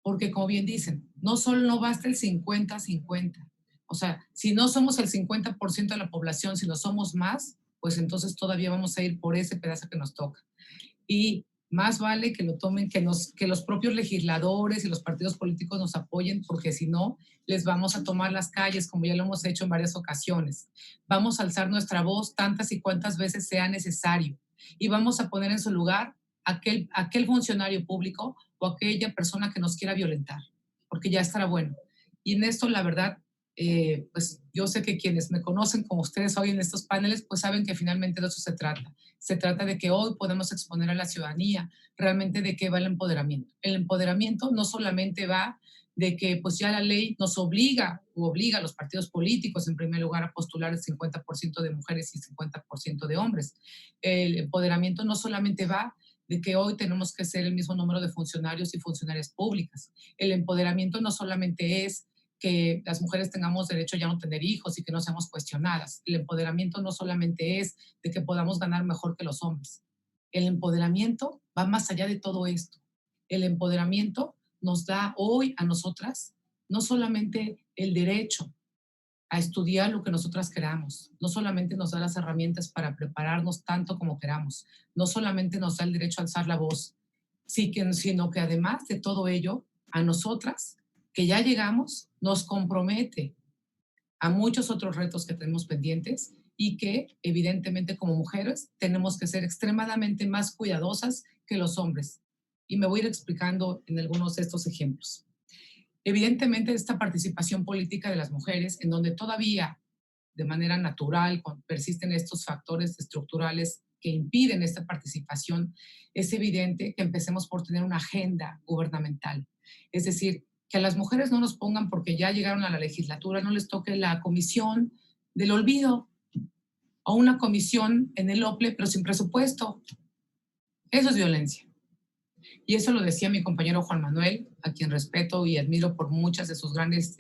Porque como bien dicen, no basta el 50-50. O sea, si no somos el 50% de la población, si no somos más, pues entonces todavía vamos a ir por ese pedazo que nos toca. Y más vale que lo tomen, que los propios legisladores y los partidos políticos nos apoyen, porque si no, les vamos a tomar las calles, como ya lo hemos hecho en varias ocasiones. Vamos a alzar nuestra voz tantas y cuantas veces sea necesario. Y vamos a poner en su lugar aquel funcionario público o aquella persona que nos quiera violentar, porque ya estará bueno. Y en esto, la verdad, pues yo sé que quienes me conocen como ustedes hoy en estos paneles, pues saben que finalmente de eso se trata. Se trata de que hoy podemos exponer a la ciudadanía realmente de qué va el empoderamiento. El empoderamiento no solamente va de que pues ya la ley nos obliga a los partidos políticos en primer lugar a postular el 50% de mujeres y el 50% de hombres. El empoderamiento no solamente va de que hoy tenemos que ser el mismo número de funcionarios y funcionarias públicas. El empoderamiento no solamente es que las mujeres tengamos derecho ya a no tener hijos y que no seamos cuestionadas. El empoderamiento no solamente es de que podamos ganar mejor que los hombres. El empoderamiento va más allá de todo esto. El empoderamiento nos da hoy a nosotras no solamente el derecho a estudiar lo que nosotras queramos. No solamente nos da las herramientas para prepararnos tanto como queramos, no solamente nos da el derecho a alzar la voz, sino que además de todo ello, a nosotras, que ya llegamos, nos compromete a muchos otros retos que tenemos pendientes y que evidentemente como mujeres tenemos que ser extremadamente más cuidadosas que los hombres. Y me voy a ir explicando en algunos de estos ejemplos. Evidentemente esta participación política de las mujeres, en donde todavía de manera natural persisten estos factores estructurales que impiden esta participación, es evidente que empecemos por tener una agenda gubernamental. Es decir, que a las mujeres no nos pongan porque ya llegaron a la legislatura, no les toque la comisión del olvido o una comisión en el OPLE, pero sin presupuesto. Eso es violencia. Y eso lo decía mi compañero Juan Manuel, a quien respeto y admiro por muchas de sus grandes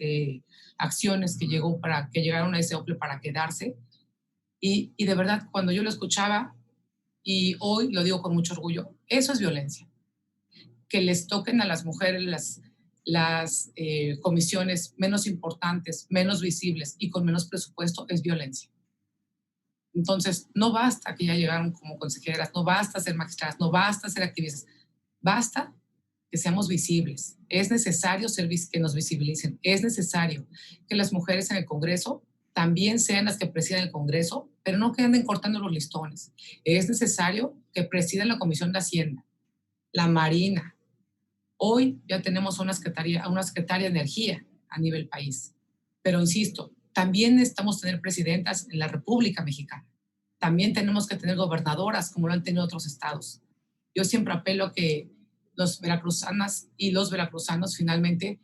acciones que llegaron a ese OPLE para quedarse. Y de verdad, cuando yo lo escuchaba, y hoy lo digo con mucho orgullo, eso es violencia. Que les toquen a las mujeres las comisiones menos importantes, menos visibles y con menos presupuesto es violencia. Entonces, no basta que ya llegaron como consejeras, no basta ser magistradas, no basta ser activistas, basta que seamos visibles. Es necesario que nos visibilicen, es necesario que las mujeres en el Congreso también sean las que presidan el Congreso, pero no que anden cortando los listones. Es necesario que presidan la Comisión de Hacienda, la Marina. Hoy ya tenemos una secretaria de Energía a nivel país. Pero insisto, también necesitamos tener presidentas en la República Mexicana. También tenemos que tener gobernadoras, como lo han tenido otros estados. Yo siempre apelo a que los veracruzanas y los veracruzanos finalmente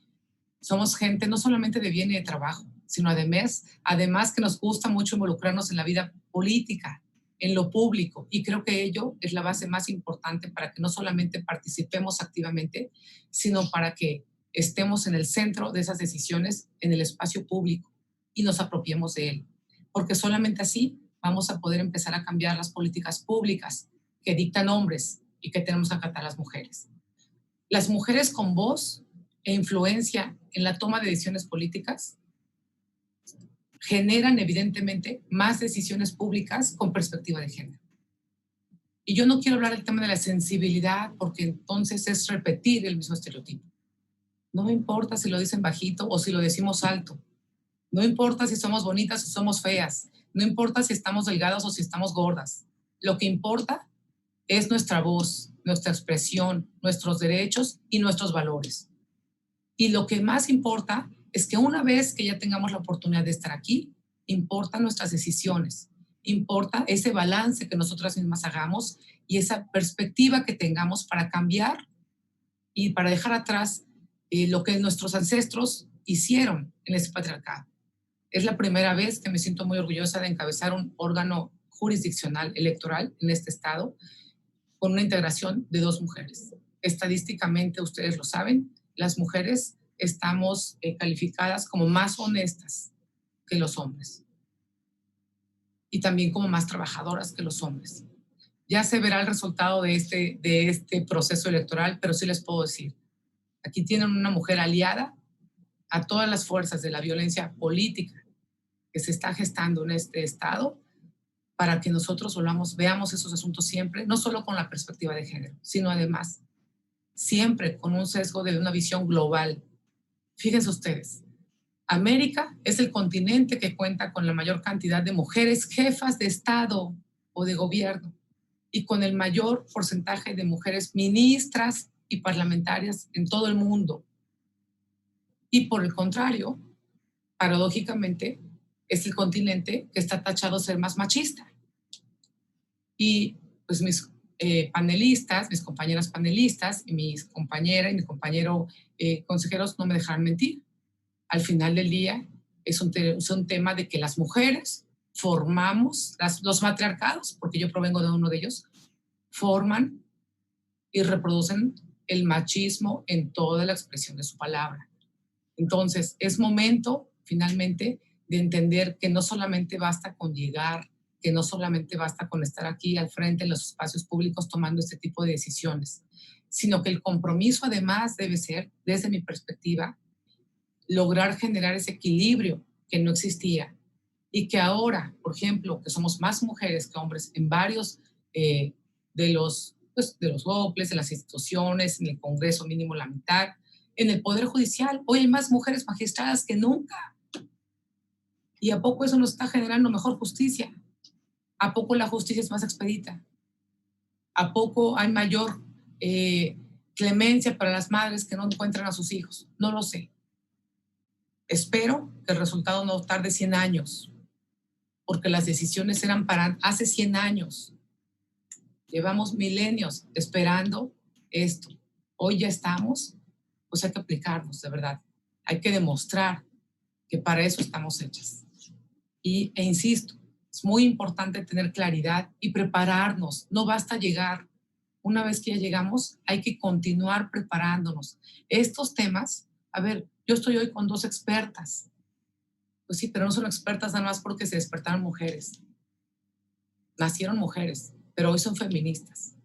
somos gente no solamente de bien y de trabajo, sino además que nos gusta mucho involucrarnos en la vida política, en lo público. Y creo que ello es la base más importante para que no solamente participemos activamente, sino para que estemos en el centro de esas decisiones en el espacio público y nos apropiemos de él. Porque solamente así vamos a poder empezar a cambiar las políticas públicas que dictan hombres y que tenemos que acatar las mujeres. Las mujeres con voz e influencia en la toma de decisiones políticas generan evidentemente más decisiones públicas con perspectiva de género. Y yo no quiero hablar del tema de la sensibilidad porque entonces es repetir el mismo estereotipo. No me importa si lo dicen bajito o si lo decimos alto. No importa si somos bonitas o somos feas. No importa si estamos delgadas o si estamos gordas. Lo que importa es nuestra voz, nuestra expresión, nuestros derechos y nuestros valores. Y lo que más importa es que una vez que ya tengamos la oportunidad de estar aquí, importan nuestras decisiones, importa ese balance que nosotras mismas hagamos y esa perspectiva que tengamos para cambiar y para dejar atrás lo que nuestros ancestros hicieron en ese patriarcado. Es la primera vez que me siento muy orgullosa de encabezar un órgano jurisdiccional electoral en este estado con una integración de 2 mujeres. Estadísticamente, ustedes lo saben, las mujeres estamos calificadas como más honestas que los hombres y también como más trabajadoras que los hombres. Ya se verá el resultado de este proceso electoral, pero sí les puedo decir, aquí tienen una mujer aliada a todas las fuerzas de la violencia política que se está gestando en este estado para que nosotros veamos esos asuntos siempre, no solo con la perspectiva de género, sino además siempre con un sesgo de una visión global. Fíjense ustedes, América es el continente que cuenta con la mayor cantidad de mujeres jefas de Estado o de gobierno y con el mayor porcentaje de mujeres ministras y parlamentarias en todo el mundo. Y por el contrario, paradójicamente, es el continente que está tachado de ser más machista. Y pues mis panelistas, mis compañeras panelistas, y mis compañeras y mi compañero consejeros no me dejarán mentir. Al final del día es un tema de que las mujeres formamos, los matriarcados, porque yo provengo de uno de ellos, forman y reproducen el machismo en toda la expresión de su palabra. Entonces, es momento, finalmente, de entender que no solamente basta con llegar, que no solamente basta con estar aquí al frente en los espacios públicos tomando este tipo de decisiones, sino que el compromiso además debe ser, desde mi perspectiva, lograr generar ese equilibrio que no existía y que ahora, por ejemplo, que somos más mujeres que hombres en varios de los OPLES, en las instituciones, en el Congreso mínimo la mitad, en el Poder Judicial, hoy hay más mujeres magistradas que nunca. ¿Y a poco eso nos está generando mejor justicia? ¿A poco la justicia es más expedita? ¿A poco hay mayor clemencia para las madres que no encuentran a sus hijos? No lo sé. Espero que el resultado no tarde 100 años, porque las decisiones eran para hace 100 años. Llevamos milenios esperando esto. Hoy ya estamos, pues hay que aplicarnos, de verdad. Hay que demostrar que para eso estamos hechas. E insisto, es muy importante tener claridad y prepararnos. No basta llegar. Una vez que ya llegamos, hay que continuar preparándonos. Estos temas, a ver, yo estoy hoy con 2 expertas. Pues sí, pero no son expertas nada más porque se despertaron mujeres. Nacieron mujeres, pero hoy son feministas.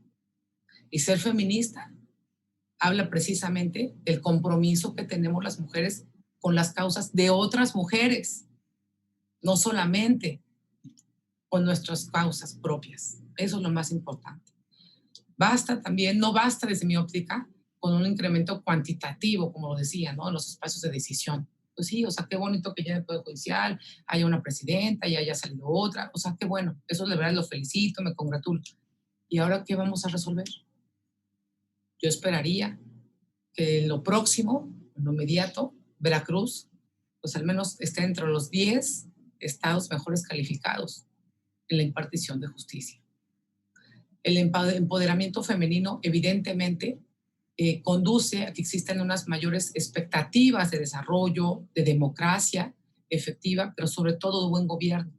Y ser feminista habla precisamente del compromiso que tenemos las mujeres con las causas de otras mujeres, no solamente con nuestras causas propias. Eso es lo más importante. Basta también, no basta desde mi óptica, con un incremento cuantitativo, como lo decía, ¿no? En los espacios de decisión. Pues sí, o sea, qué bonito que ya en el Poder Judicial haya una presidenta y haya salido otra. O sea, qué bueno. Eso de verdad lo felicito, me congratulo. ¿Y ahora qué vamos a resolver? Yo esperaría que en lo próximo, en lo inmediato, Veracruz, pues al menos esté entre los 10 estados mejores calificados en la impartición de justicia. El empoderamiento femenino, evidentemente, conduce a que existan unas mayores expectativas de desarrollo, de democracia efectiva, pero sobre todo de buen gobierno.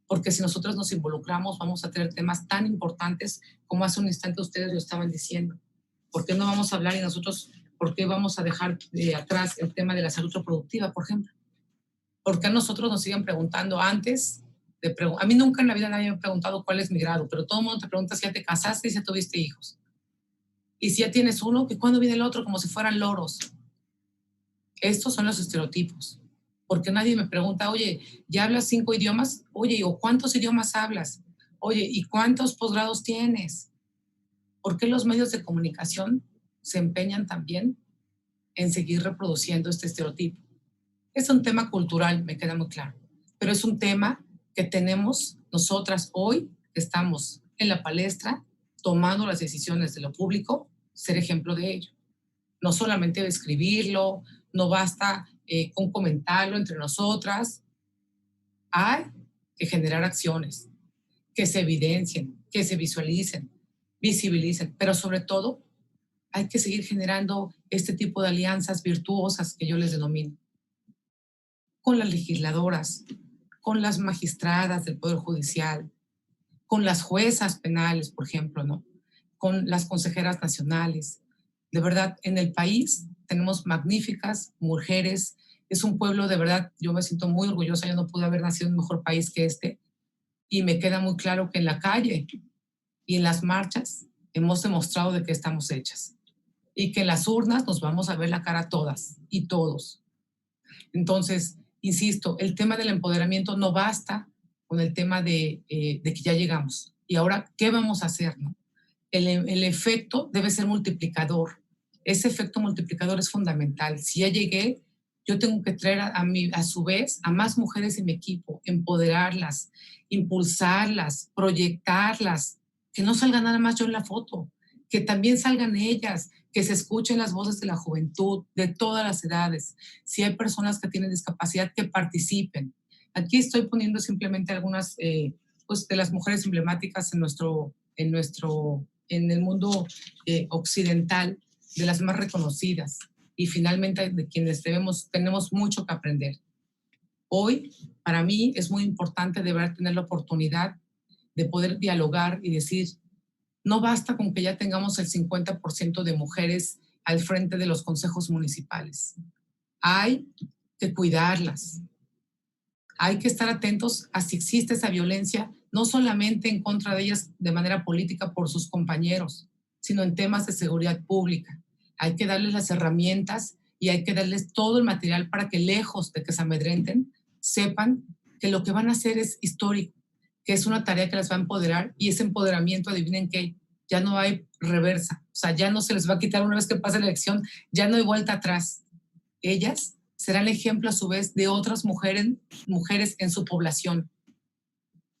Porque si nosotros nos involucramos, vamos a tener temas tan importantes como hace un instante ustedes lo estaban diciendo. ¿Por qué no vamos a hablar y nosotros, por qué vamos a dejar atrás el tema de la salud reproductiva, por ejemplo? ¿Por qué a nosotros nos siguen preguntando antes? A mí nunca en la vida nadie me ha preguntado cuál es mi grado, pero todo el mundo te pregunta si ya te casaste y si ya tuviste hijos. Y si ya tienes uno, que cuándo viene el otro, como si fueran loros. Estos son los estereotipos. Porque nadie me pregunta, oye, ¿ya hablas 5 idiomas? Oye, ¿o cuántos idiomas hablas? Oye, ¿y cuántos posgrados tienes? ¿Por qué los medios de comunicación se empeñan también en seguir reproduciendo este estereotipo? Es un tema cultural, me queda muy claro, pero es un tema que tenemos nosotras hoy, que estamos en la palestra, tomando las decisiones de lo público, ser ejemplo de ello. No solamente escribirlo, no basta con comentarlo entre nosotras, hay que generar acciones que se evidencien, que se visualicen, visibilicen, pero sobre todo hay que seguir generando este tipo de alianzas virtuosas que yo les denomino, con las legisladoras, con las magistradas del Poder Judicial, con las juezas penales, por ejemplo, ¿no? Con las consejeras nacionales. De verdad, en el país tenemos magníficas mujeres. Es un pueblo, de verdad, yo me siento muy orgullosa. Yo no pude haber nacido en un mejor país que este. Y me queda muy claro que en la calle y en las marchas hemos demostrado de qué estamos hechas. Y que en las urnas nos vamos a ver la cara todas y todos. Entonces, insisto, el tema del empoderamiento no basta con el tema de que ya llegamos. Y ahora, ¿qué vamos a hacer, no? El efecto debe ser multiplicador. Ese efecto multiplicador es fundamental. Si ya llegué, yo tengo que traer a su vez a más mujeres en mi equipo, empoderarlas, impulsarlas, proyectarlas, que no salga nada más yo en la foto, que también salgan ellas, que se escuchen las voces de la juventud, de todas las edades. Si hay personas que tienen discapacidad, que participen. Aquí estoy poniendo simplemente algunas pues de las mujeres emblemáticas en el mundo occidental, de las más reconocidas y finalmente de quienes tenemos mucho que aprender. Hoy, para mí, es muy importante de verdad tener la oportunidad de poder dialogar y decir, no basta con que ya tengamos el 50% de mujeres al frente de los consejos municipales. Hay que cuidarlas. Hay que estar atentos a si existe esa violencia, no solamente en contra de ellas de manera política por sus compañeros, sino en temas de seguridad pública. Hay que darles las herramientas y hay que darles todo el material para que, lejos de que se amedrenten, sepan que lo que van a hacer es histórico, que es una tarea que las va a empoderar, y ese empoderamiento, adivinen qué, ya no hay reversa, o sea, ya no se les va a quitar una vez que pase la elección, ya no hay vuelta atrás. Ellas serán el ejemplo a su vez de otras mujeres en su población.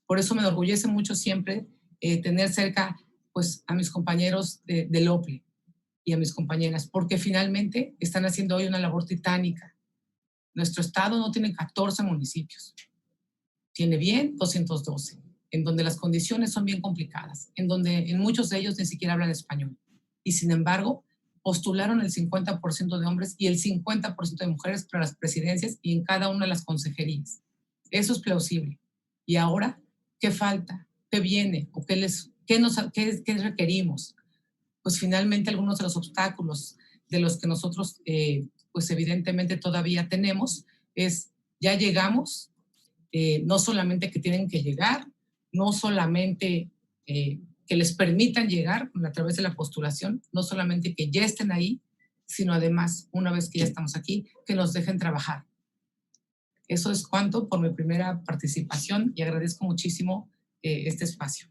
Por eso me enorgullece mucho siempre tener cerca pues, a mis compañeros del OPLE y a mis compañeras, porque finalmente están haciendo hoy una labor titánica. Nuestro estado no tiene 14 municipios, tiene bien 212, en donde las condiciones son bien complicadas, en donde en muchos de ellos ni siquiera hablan español. Y sin embargo, postularon el 50% de hombres y el 50% de mujeres para las presidencias y en cada una de las consejerías. Eso es plausible. Y ahora, ¿qué falta? ¿Qué viene? ¿O qué requerimos? Pues finalmente algunos de los obstáculos de los que nosotros, pues evidentemente todavía tenemos, es ya llegamos, no solamente que tienen que llegar, no solamente que les permitan llegar a través de la postulación, no solamente que ya estén ahí, sino además, una vez que ya estamos aquí, que nos dejen trabajar. Eso es cuanto por mi primera participación y agradezco muchísimo este espacio.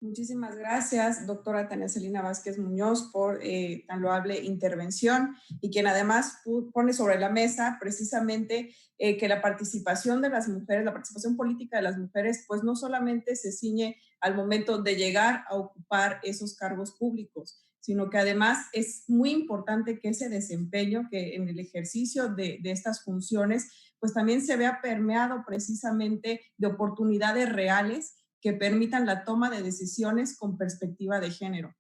Muchísimas gracias, doctora Tania Celina Vázquez Muñoz, por tan loable intervención, y quien además pone sobre la mesa precisamente que la participación de las mujeres, la participación política de las mujeres, pues no solamente se ciñe al momento de llegar a ocupar esos cargos públicos, sino que además es muy importante que ese desempeño, que en el ejercicio de estas funciones, pues también se vea permeado precisamente de oportunidades reales que permitan la toma de decisiones con perspectiva de género.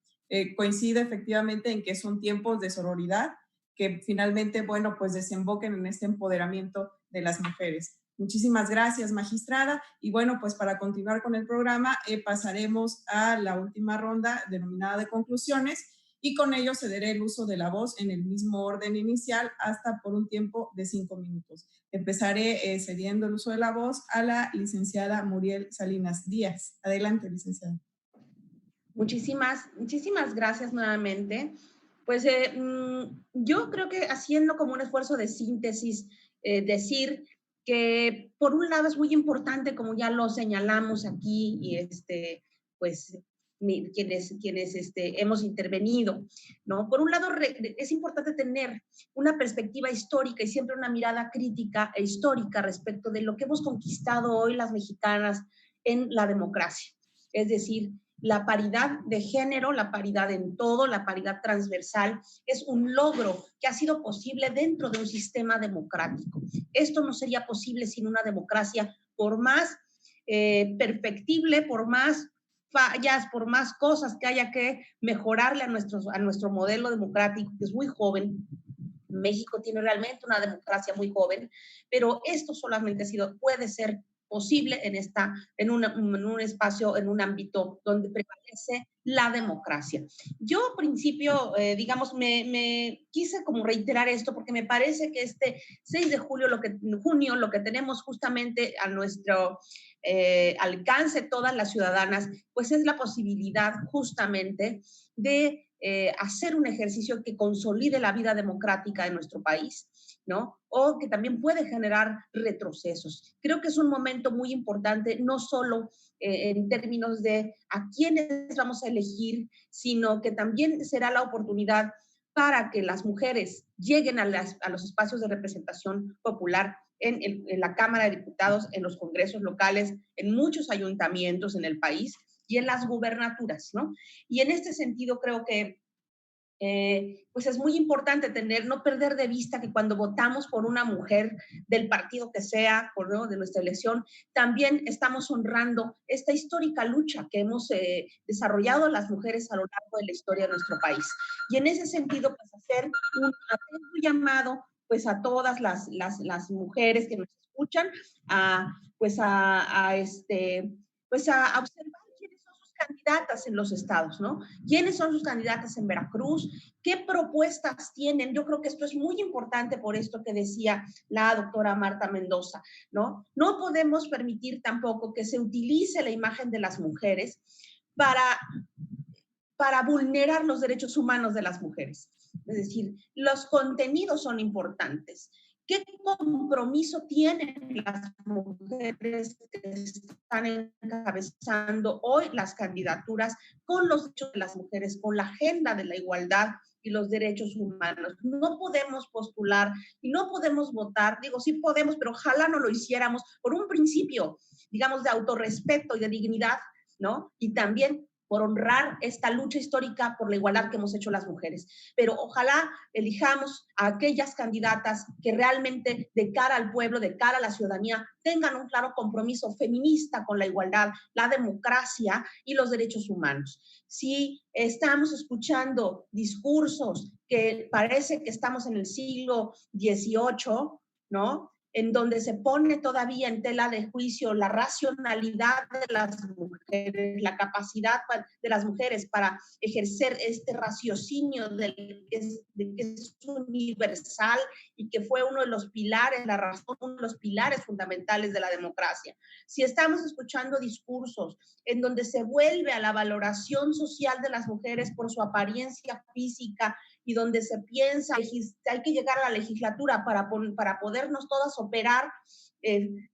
Coincide efectivamente en que son tiempos de sororidad que finalmente, bueno, pues desemboquen en este empoderamiento de las mujeres. Muchísimas gracias, magistrada. Y bueno, pues para continuar con el programa, pasaremos a la última ronda denominada de conclusiones, y con ello cederé el uso de la voz en el mismo orden inicial hasta por un tiempo de 5 minutos. Empezaré cediendo el uso de la voz a la licenciada Muriel Salinas Díaz. Adelante, licenciada. Muchísimas gracias nuevamente. Pues yo creo que haciendo como un esfuerzo de síntesis, decir que por un lado es muy importante, como ya lo señalamos aquí, y pues quienes hemos intervenido, ¿no? Por un lado es importante tener una perspectiva histórica y siempre una mirada crítica e histórica respecto de lo que hemos conquistado hoy las mexicanas en la democracia. Es decir, la paridad de género, la paridad en todo, la paridad transversal, es un logro que ha sido posible dentro de un sistema democrático. Esto no sería posible sin una democracia, por más perfectible, por más fallas, por más cosas que haya que mejorarle a nuestro modelo democrático, que es muy joven. México tiene realmente una democracia muy joven, pero esto solamente puede ser posible en un espacio, en un ámbito donde prevalece la democracia. Yo, al principio, digamos, me quise como reiterar esto porque me parece que este 6 de junio lo que tenemos justamente a nuestro alcance todas las ciudadanas, pues es la posibilidad justamente de hacer un ejercicio que consolide la vida democrática de nuestro país, ¿no? O que también puede generar retrocesos. Creo que es un momento muy importante, no solo en términos de a quiénes vamos a elegir, sino que también será la oportunidad para que las mujeres lleguen a los espacios de representación popular en la Cámara de Diputados, en los congresos locales, en muchos ayuntamientos en el país y en las gubernaturas, ¿no? Y en este sentido creo que pues es muy importante no perder de vista que cuando votamos por una mujer del partido que sea, ¿no?, de nuestra elección, también estamos honrando esta histórica lucha que hemos desarrollado las mujeres a lo largo de la historia de nuestro país. Y en ese sentido, pues hacer un llamado pues a todas las mujeres que nos escuchan a observar quiénes son sus candidatas en los estados, ¿no? ¿Quiénes son sus candidatas en Veracruz? ¿Qué propuestas tienen? Yo creo que esto es muy importante por esto que decía la doctora Marta Mendoza, ¿no? No podemos permitir tampoco que se utilice la imagen de las mujeres para vulnerar los derechos humanos de las mujeres. Es decir, los contenidos son importantes ¿Qué compromiso tienen las mujeres que están encabezando hoy las candidaturas con los derechos de las mujeres, con la agenda de la igualdad y los derechos humanos? No podemos postular y no podemos votar, digo, sí podemos, pero ojalá no lo hiciéramos por un principio, digamos, de autorrespeto y de dignidad, ¿no? Y también por honrar esta lucha histórica por la igualdad que hemos hecho las mujeres. Pero ojalá elijamos a aquellas candidatas que realmente de cara al pueblo, de cara a la ciudadanía, tengan un claro compromiso feminista con la igualdad, la democracia y los derechos humanos. Si estamos escuchando discursos que parece que estamos en el siglo XVIII, ¿no?, en donde se pone todavía en tela de juicio la racionalidad de las mujeres, la capacidad de las mujeres para ejercer este raciocinio de que es universal y que fue uno de los pilares, la razón, uno de los pilares fundamentales de la democracia. Si estamos escuchando discursos en donde se vuelve a la valoración social de las mujeres por su apariencia física, y donde se piensa hay que llegar a la legislatura para podernos todas operar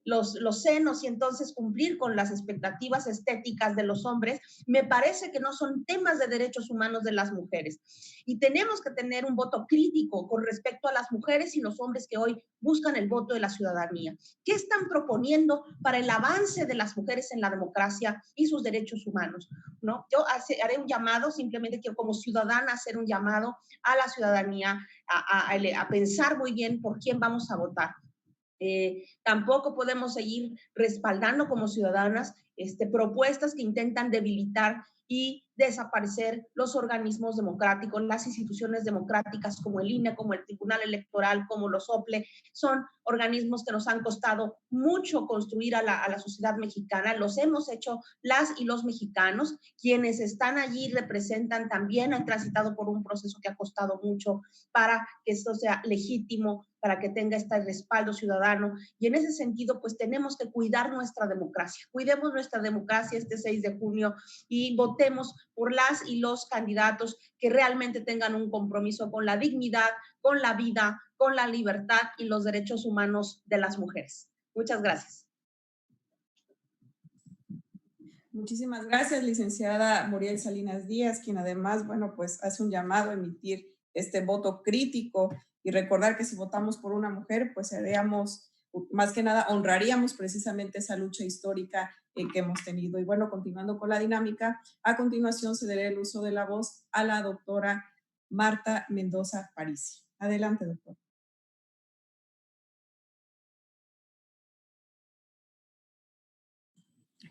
los senos y entonces cumplir con las expectativas estéticas de los hombres, me parece que no son temas de derechos humanos de las mujeres. Y tenemos que tener un voto crítico con respecto a las mujeres y los hombres que hoy buscan el voto de la ciudadanía. ¿Qué están proponiendo para el avance de las mujeres en la democracia y sus derechos humanos? ¿No? Yo haré un llamado, simplemente quiero como ciudadana hacer un llamado a la ciudadanía a pensar muy bien por quién vamos a votar. Tampoco podemos seguir respaldando como ciudadanas propuestas que intentan debilitar y desaparecer los organismos democráticos, las instituciones democráticas como el INE, como el Tribunal Electoral, como los OPLE. Son organismos que nos han costado mucho construir a la sociedad mexicana. Los hemos hecho las y los mexicanos. Quienes están allí representan también, han transitado por un proceso que ha costado mucho para que esto sea legítimo, para que tenga este respaldo ciudadano. Y en ese sentido, pues tenemos que cuidar nuestra democracia. Cuidemos nuestra democracia este 6 de junio y votemos por las y los candidatos que realmente tengan un compromiso con la dignidad, con la vida, con la libertad y los derechos humanos de las mujeres. Muchas gracias. Muchísimas gracias, licenciada Muriel Salinas Díaz, quien además, bueno, pues hace un llamado a emitir este voto crítico y recordar que si votamos por una mujer, pues haríamos, más que nada, honraríamos precisamente esa lucha histórica que hemos tenido. Y bueno, continuando con la dinámica, a continuación cederé el uso de la voz a la doctora Marta Mendoza Parisi. Adelante, doctora.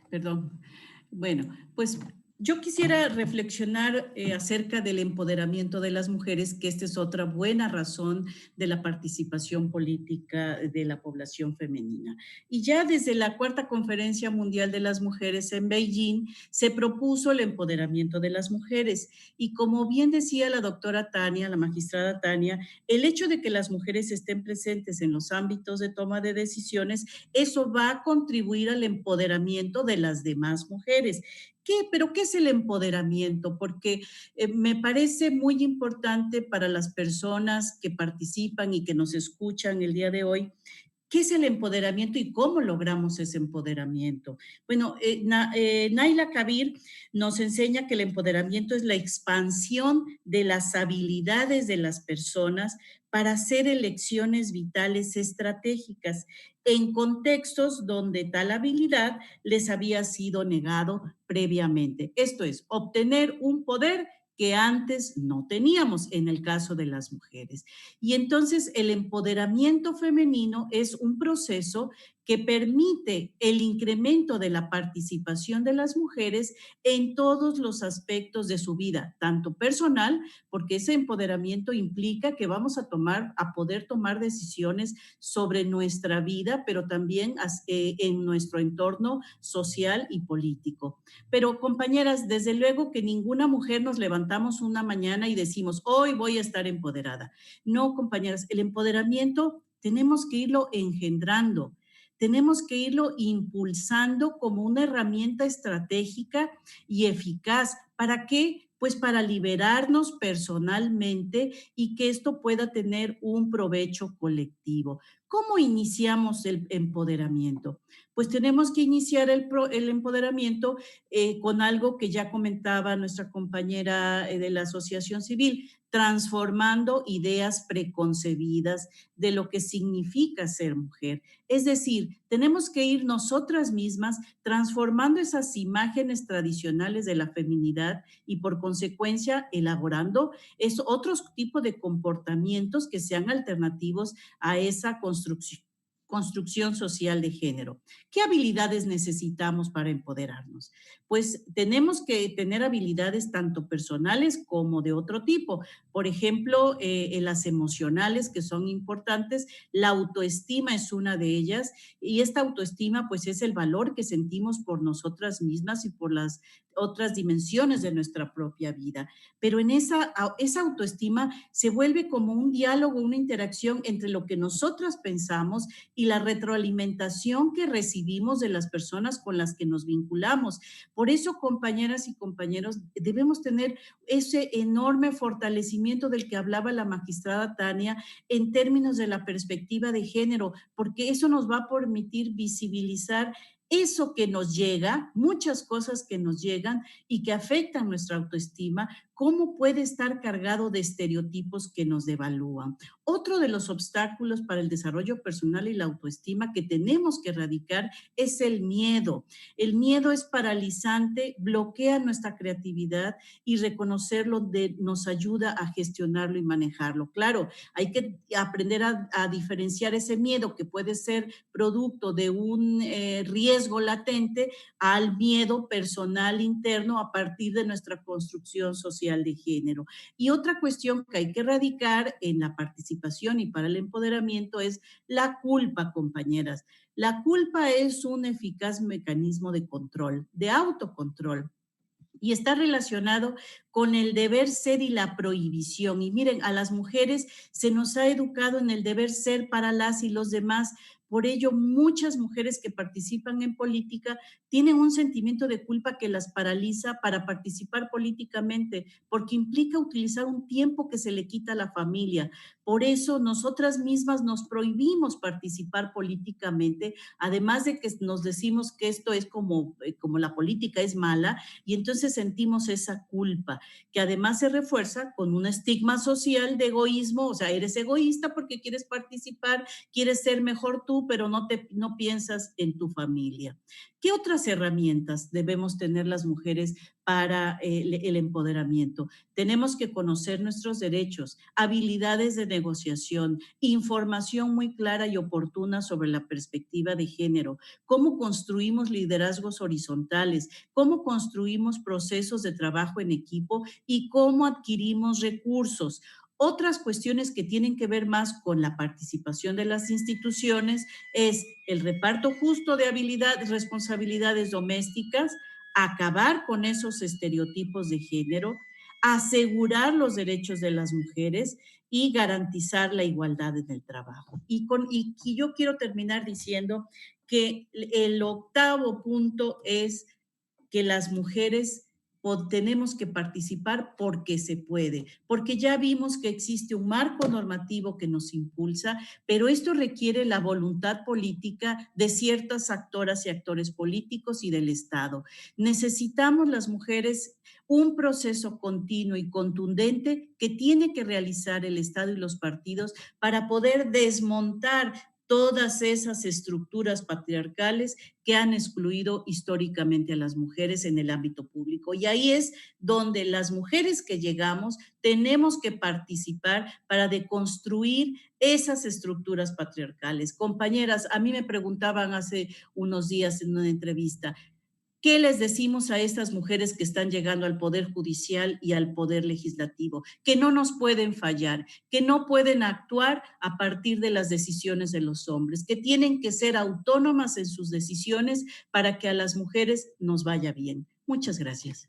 Perdón. Bueno, pues yo quisiera reflexionar acerca del empoderamiento de las mujeres, que esta es otra buena razón de la participación política de la población femenina. Y ya desde la Cuarta Conferencia Mundial de las Mujeres en Beijing se propuso el empoderamiento de las mujeres. Y como bien decía la doctora Tania, la magistrada Tania, el hecho de que las mujeres estén presentes en los ámbitos de toma de decisiones, eso va a contribuir al empoderamiento de las demás mujeres. ¿Pero qué es el empoderamiento? Porque me parece muy importante para las personas que participan y que nos escuchan el día de hoy. ¿Qué es el empoderamiento y cómo logramos ese empoderamiento? Bueno, Naila Kabir nos enseña que el empoderamiento es la expansión de las habilidades de las personas para hacer elecciones vitales estratégicas en contextos donde tal habilidad les había sido negado previamente. Esto es, obtener un poder que antes no teníamos en el caso de las mujeres. Y entonces el empoderamiento femenino es un proceso que permite el incremento de la participación de las mujeres en todos los aspectos de su vida, tanto personal, porque ese empoderamiento implica que vamos a poder tomar decisiones sobre nuestra vida, pero también en nuestro entorno social y político. Pero compañeras, desde luego que ninguna mujer nos levantamos una mañana y decimos, hoy voy a estar empoderada. No, compañeras, el empoderamiento tenemos que irlo engendrando, tenemos que irlo impulsando como una herramienta estratégica y eficaz. ¿Para qué? Pues para liberarnos personalmente y que esto pueda tener un provecho colectivo. ¿Cómo iniciamos el empoderamiento? Pues tenemos que iniciar el empoderamiento con algo que ya comentaba nuestra compañera de la Asociación Civil, transformando ideas preconcebidas de lo que significa ser mujer. Es decir, tenemos que ir nosotras mismas transformando esas imágenes tradicionales de la feminidad y por consecuencia elaborando otros tipos de comportamientos que sean alternativos a esa construcción social de género. ¿Qué habilidades necesitamos para empoderarnos? Pues tenemos que tener habilidades tanto personales como de otro tipo. Por ejemplo, las emocionales, que son importantes. La autoestima es una de ellas, y esta autoestima pues es el valor que sentimos por nosotras mismas y por las otras dimensiones de nuestra propia vida. Pero en esa autoestima se vuelve como un diálogo, una interacción entre lo que nosotras pensamos y la retroalimentación que recibimos de las personas con las que nos vinculamos. Por eso, compañeras y compañeros, debemos tener ese enorme fortalecimiento del que hablaba la magistrada Tania en términos de la perspectiva de género, porque eso nos va a permitir visibilizar eso que nos llega, muchas cosas que nos llegan y que afectan nuestra autoestima, cómo puede estar cargado de estereotipos que nos devalúan. Otro de los obstáculos para el desarrollo personal y la autoestima que tenemos que erradicar es el miedo. El miedo es paralizante, bloquea nuestra creatividad y reconocerlo nos ayuda a gestionarlo y manejarlo. Claro, hay que aprender a diferenciar ese miedo que puede ser producto de un riesgo latente al miedo personal interno a partir de nuestra construcción social de género. Y otra cuestión que hay que erradicar en la participación y para el empoderamiento es la culpa, compañeras. La culpa es un eficaz mecanismo de control, de autocontrol, y está relacionado con el deber ser y la prohibición. Y miren, a las mujeres se nos ha educado en el deber ser para las y los demás. Por ello, muchas mujeres que participan en política tienen un sentimiento de culpa que las paraliza para participar políticamente, porque implica utilizar un tiempo que se le quita a la familia. Por eso, nosotras mismas nos prohibimos participar políticamente, además de que nos decimos que esto es como la política es mala, y entonces sentimos esa culpa, que además se refuerza con un estigma social de egoísmo. O sea, eres egoísta porque quieres participar, quieres ser mejor tú, pero no piensas en tu familia. ¿Qué otras herramientas debemos tener las mujeres para el empoderamiento? Tenemos que conocer nuestros derechos, habilidades de negociación, información muy clara y oportuna sobre la perspectiva de género, cómo construimos liderazgos horizontales, cómo construimos procesos de trabajo en equipo y cómo adquirimos recursos. Otras cuestiones que tienen que ver más con la participación de las instituciones es el reparto justo de habilidades, responsabilidades domésticas, acabar con esos estereotipos de género, asegurar los derechos de las mujeres y garantizar la igualdad en el trabajo. Y yo quiero terminar diciendo que el octavo punto es que las mujeres tenemos que participar porque se puede, porque ya vimos que existe un marco normativo que nos impulsa, pero esto requiere la voluntad política de ciertas actoras y actores políticos y del Estado. Necesitamos las mujeres un proceso continuo y contundente que tiene que realizar el Estado y los partidos para poder desmontar todas esas estructuras patriarcales que han excluido históricamente a las mujeres en el ámbito público. Y ahí es donde las mujeres que llegamos tenemos que participar para deconstruir esas estructuras patriarcales. Compañeras, a mí me preguntaban hace unos días en una entrevista, ¿qué les decimos a estas mujeres que están llegando al Poder Judicial y al Poder Legislativo? Que no nos pueden fallar, que no pueden actuar a partir de las decisiones de los hombres, que tienen que ser autónomas en sus decisiones para que a las mujeres nos vaya bien. Muchas gracias.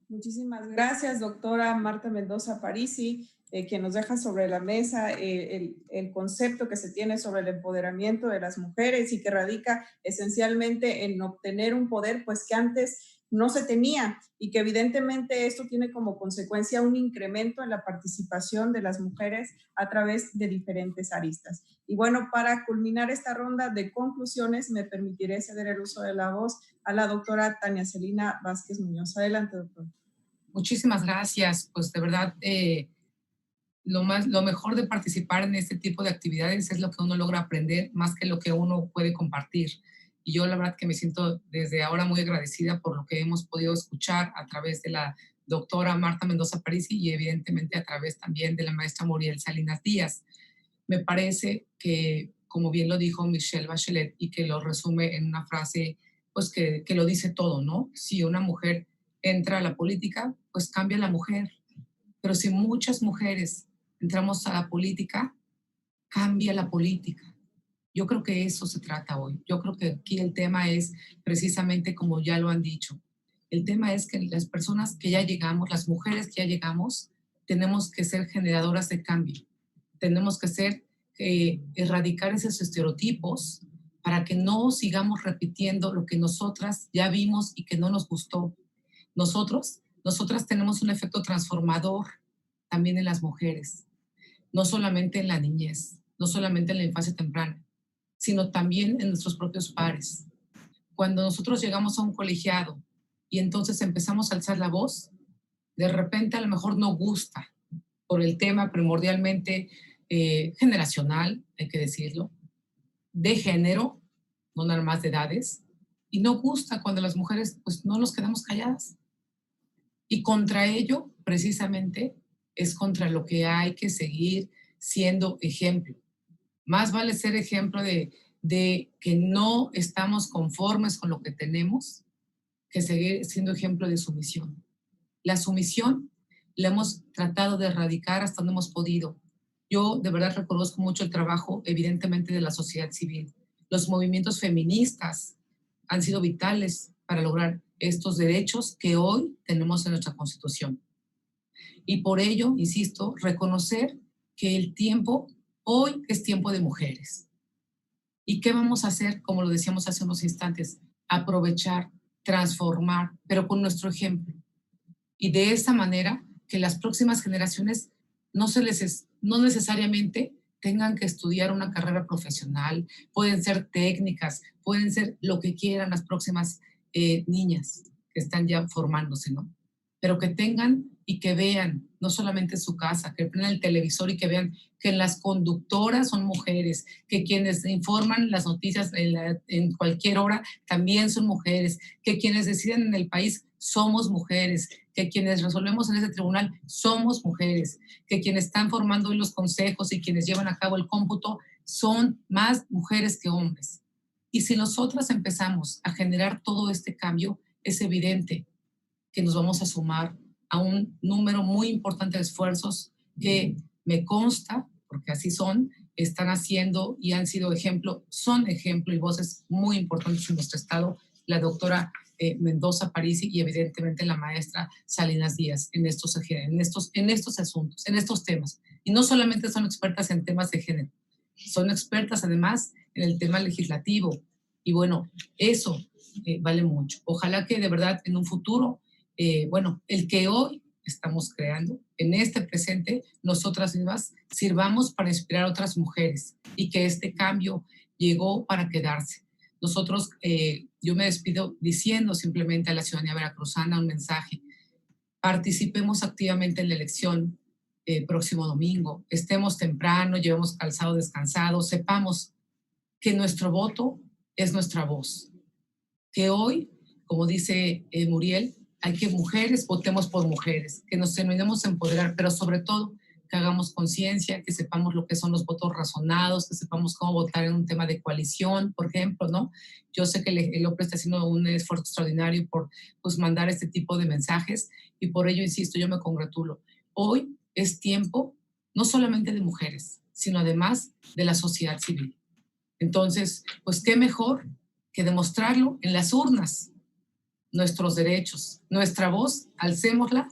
Muchísimas gracias, doctora Marta Mendoza Parisi. quien nos deja sobre la mesa el concepto que se tiene sobre el empoderamiento de las mujeres y que radica esencialmente en obtener un poder pues que antes no se tenía y que evidentemente esto tiene como consecuencia un incremento en la participación de las mujeres a través de diferentes aristas. Y bueno, para culminar esta ronda de conclusiones, me permitiré ceder el uso de la voz a la doctora Tania Celina Vázquez Muñoz. Adelante, doctora. Muchísimas gracias. Pues de verdad, lo mejor de participar en este tipo de actividades es lo que uno logra aprender más que lo que uno puede compartir. Y yo la verdad que me siento desde ahora muy agradecida por lo que hemos podido escuchar a través de la doctora Marta Mendoza Parisi y evidentemente a través también de la maestra Muriel Salinas Díaz. Me parece que, como bien lo dijo Michelle Bachelet y que lo resume en una frase, pues que lo dice todo, ¿no? Si una mujer entra a la política, pues cambia la mujer. Pero si muchas mujeres entramos a la política, cambia la política. Yo creo que eso se trata hoy. Yo creo que aquí el tema es precisamente como ya lo han dicho. El tema es que las personas que ya llegamos, las mujeres que ya llegamos, tenemos que ser generadoras de cambio. Tenemos que ser, erradicar esos estereotipos para que no sigamos repitiendo lo que nosotras ya vimos y que no nos gustó. Nosotras tenemos un efecto transformador también en las mujeres, no solamente en la niñez, no solamente en la infancia temprana, sino también en nuestros propios pares. Cuando nosotros llegamos a un colegiado y entonces empezamos a alzar la voz, de repente a lo mejor no gusta por el tema primordialmente generacional, hay que decirlo, de género, no nada más de edades, y no gusta cuando las mujeres pues no nos quedamos calladas. Y contra ello, precisamente, es contra lo que hay que seguir siendo ejemplo. Más vale ser ejemplo de que no estamos conformes con lo que tenemos que seguir siendo ejemplo de sumisión. La sumisión la hemos tratado de erradicar hasta donde hemos podido. Yo de verdad reconozco mucho el trabajo, evidentemente, de la sociedad civil. Los movimientos feministas han sido vitales para lograr estos derechos que hoy tenemos en nuestra Constitución. Y por ello, insisto, reconocer que el tiempo hoy es tiempo de mujeres. ¿Y qué vamos a hacer? Como lo decíamos hace unos instantes, aprovechar, transformar, pero con nuestro ejemplo. Y de esa manera que las próximas generaciones no necesariamente tengan que estudiar una carrera profesional, pueden ser técnicas, pueden ser lo que quieran las próximas niñas que están ya formándose, ¿no? Pero que tengan y que vean, no solamente en su casa, que prendan el televisor y que vean que las conductoras son mujeres, que quienes informan las noticias en cualquier hora también son mujeres, que quienes deciden en el país somos mujeres, que quienes resolvemos en ese tribunal somos mujeres, que quienes están formando hoy los consejos y quienes llevan a cabo el cómputo son más mujeres que hombres. Y si nosotras empezamos a generar todo este cambio, es evidente que nos vamos a sumar a un número muy importante de esfuerzos que me consta, porque así son, están haciendo y han sido ejemplo, son ejemplo y voces muy importantes en nuestro estado, la doctora Mendoza Parisi y evidentemente la maestra Salinas Díaz en estos asuntos, en estos temas. Y no solamente son expertas en temas de género, son expertas además en el tema legislativo. Y bueno, eso vale mucho. Ojalá que de verdad en un futuro, el que hoy estamos creando, en este presente, nosotras mismas sirvamos para inspirar a otras mujeres y que este cambio llegó para quedarse. Nosotros, yo me despido diciendo simplemente a la ciudadanía veracruzana un mensaje. Participemos activamente en la elección próximo domingo. Estemos temprano, llevemos calzado descansado, sepamos que nuestro voto es nuestra voz. Que hoy, como dice Muriel, hay que mujeres votemos por mujeres, que nos terminemos a empoderar, pero sobre todo que hagamos conciencia, que sepamos lo que son los votos razonados, que sepamos cómo votar en un tema de coalición, por ejemplo, ¿no? Yo sé que el OPRE está haciendo un esfuerzo extraordinario por pues, mandar este tipo de mensajes y por ello, insisto, yo me congratulo. Hoy es tiempo no solamente de mujeres, sino además de la sociedad civil. Entonces, pues qué mejor que demostrarlo en las urnas, nuestros derechos, nuestra voz, alcémosla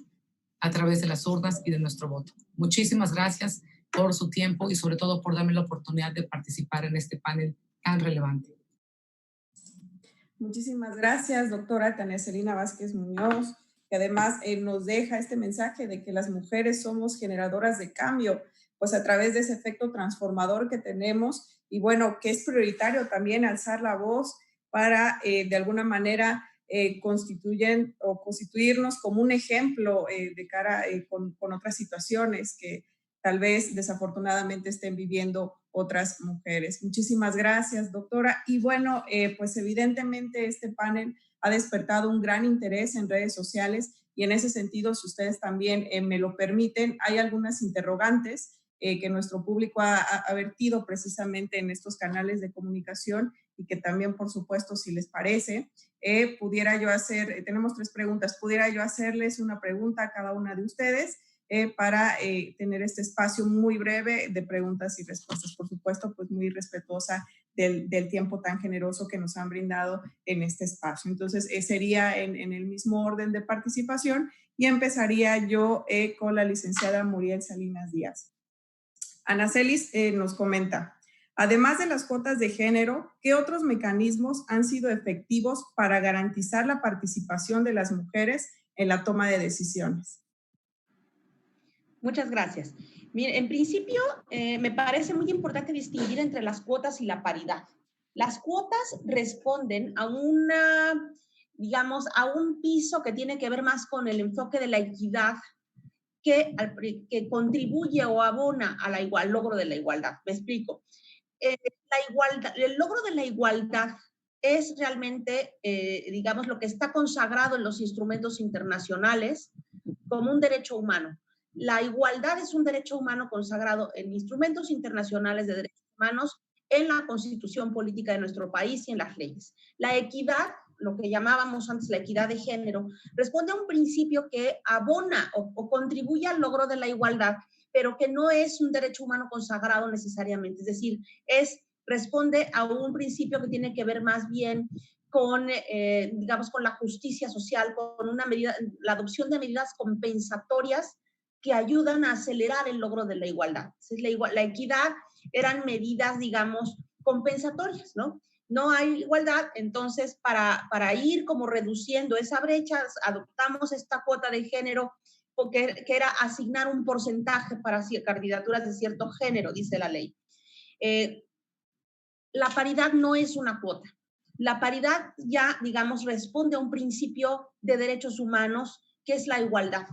a través de las urnas y de nuestro voto. Muchísimas gracias por su tiempo y sobre todo por darme la oportunidad de participar en este panel tan relevante. Muchísimas gracias, doctora Tania Celina Vázquez Muñoz, que además nos deja este mensaje de que las mujeres somos generadoras de cambio, pues a través de ese efecto transformador que tenemos, y bueno, que es prioritario también alzar la voz para de alguna manera constituirnos como un ejemplo de cara con otras situaciones que tal vez desafortunadamente estén viviendo otras mujeres. Muchísimas gracias, doctora. Y bueno, pues evidentemente este panel ha despertado un gran interés en redes sociales y en ese sentido, si ustedes también me lo permiten, hay algunas interrogantes que nuestro público ha vertido precisamente en estos canales de comunicación y que también, por supuesto, si les parece, pudiera yo hacer, tenemos 3 preguntas, pudiera yo hacerles una pregunta a cada una de ustedes para tener este espacio muy breve de preguntas y respuestas, por supuesto, pues muy respetuosa del tiempo tan generoso que nos han brindado en este espacio. Entonces, sería en el mismo orden de participación y empezaría yo con la licenciada Muriel Salinas Díaz. Ana Celis nos comenta, además de las cuotas de género, ¿qué otros mecanismos han sido efectivos para garantizar la participación de las mujeres en la toma de decisiones? Muchas gracias. Mire, en principio, me parece muy importante distinguir entre las cuotas y la paridad. Las cuotas responden a digamos, a un piso que tiene que ver más con el enfoque de la equidad que contribuye o abona al logro de la igualdad. Me explico. El logro de la igualdad es realmente, digamos, lo que está consagrado en los instrumentos internacionales como un derecho humano. La igualdad es un derecho humano consagrado en instrumentos internacionales de derechos humanos, en la Constitución política de nuestro país y en las leyes. La equidad, lo que llamábamos antes la equidad de género, responde a un principio que abona o contribuye al logro de la igualdad, pero que no es un derecho humano consagrado necesariamente. Es decir, responde a un principio que tiene que ver más bien con, digamos, con la justicia social, con la adopción de medidas compensatorias que ayudan a acelerar el logro de la igualdad. La equidad eran medidas, digamos, compensatorias, ¿no? No hay igualdad, entonces para ir como reduciendo esa brecha, adoptamos esta cuota de género que era asignar un porcentaje para candidaturas de cierto género, dice la ley. La paridad no es una cuota. La paridad ya, digamos, responde a un principio de derechos humanos que es la igualdad,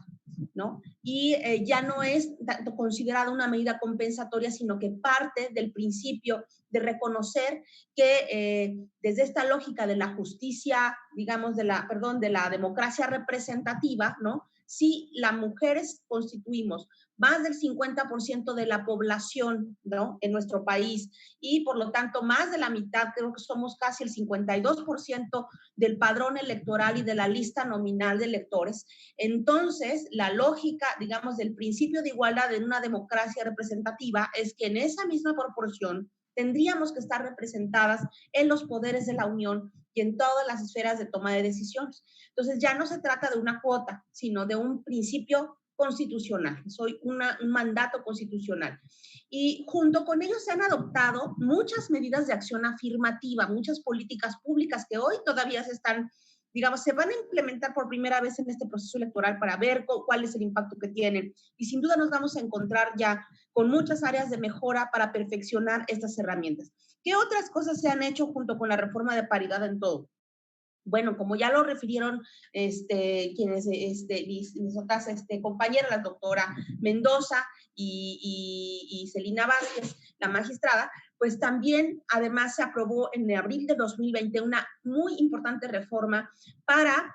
¿no? Y ya no es considerada una medida compensatoria, sino que parte del principio de reconocer que desde esta lógica de la justicia, digamos, de la democracia representativa, ¿no? Si las mujeres constituimos más del 50% de la población, ¿no? En nuestro país, y por lo tanto más de la mitad, creo que somos casi el 52% del padrón electoral y de la lista nominal de electores. Entonces, la lógica, digamos, del principio de igualdad en una democracia representativa es que en esa misma proporción tendríamos que estar representadas en los poderes de la Unión y en todas las esferas de toma de decisiones. Entonces, ya no se trata de una cuota, sino de un principio constitucional, un mandato constitucional. Y junto con ello se han adoptado muchas medidas de acción afirmativa, muchas políticas públicas que hoy todavía se van a implementar por primera vez en este proceso electoral para ver cuál es el impacto que tienen. Y sin duda nos vamos a encontrar ya con muchas áreas de mejora para perfeccionar estas herramientas. ¿Qué otras cosas se han hecho junto con la reforma de paridad en todo? Bueno, como ya lo refirieron quienes, mis otras compañeras, la doctora Mendoza y Celina Vázquez, la magistrada, pues también además se aprobó en abril de 2020 una muy importante reforma para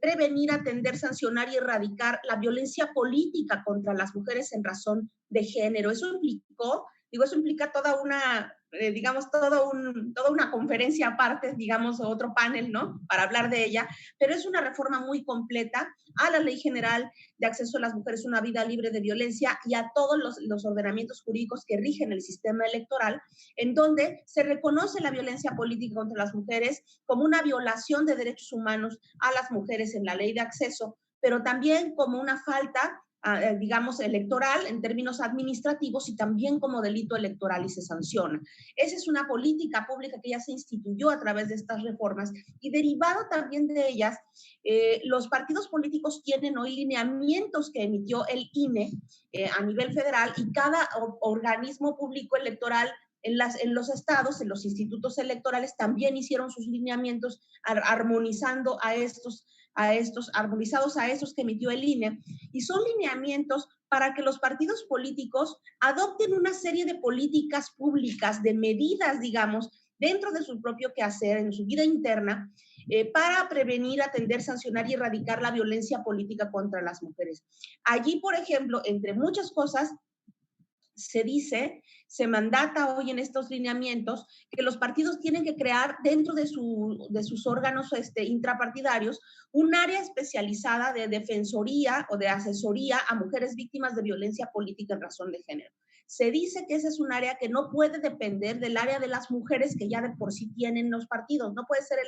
prevenir, atender, sancionar y erradicar la violencia política contra las mujeres en razón de género. Eso implica toda una toda una conferencia aparte, digamos, otro panel, ¿no? Para hablar de ella, pero es una reforma muy completa a la Ley General de Acceso a las Mujeres a una Vida Libre de Violencia y a todos los ordenamientos jurídicos que rigen el sistema electoral, en donde se reconoce la violencia política contra las mujeres como una violación de derechos humanos a las mujeres en la Ley de Acceso pero también como una falta, digamos, electoral en términos administrativos y también como delito electoral y se sanciona. Esa es una política pública que ya se instituyó a través de estas reformas y derivado también de ellas, los partidos políticos tienen hoy lineamientos que emitió el INE a nivel federal y cada organismo público electoral en los estados, en los institutos electorales, también hicieron sus lineamientos armonizando armonizados a estos que emitió el INE, y son lineamientos para que los partidos políticos adopten una serie de políticas públicas, de medidas, digamos, dentro de su propio quehacer, en su vida interna, para prevenir, atender, sancionar y erradicar la violencia política contra las mujeres. Allí, por ejemplo, entre muchas cosas, se dice, se mandata hoy en estos lineamientos que los partidos tienen que crear dentro de sus órganos intrapartidarios un área especializada de defensoría o de asesoría a mujeres víctimas de violencia política en razón de género. Se dice que ese es un área que no puede depender del área de las mujeres que ya de por sí tienen los partidos. No puede ser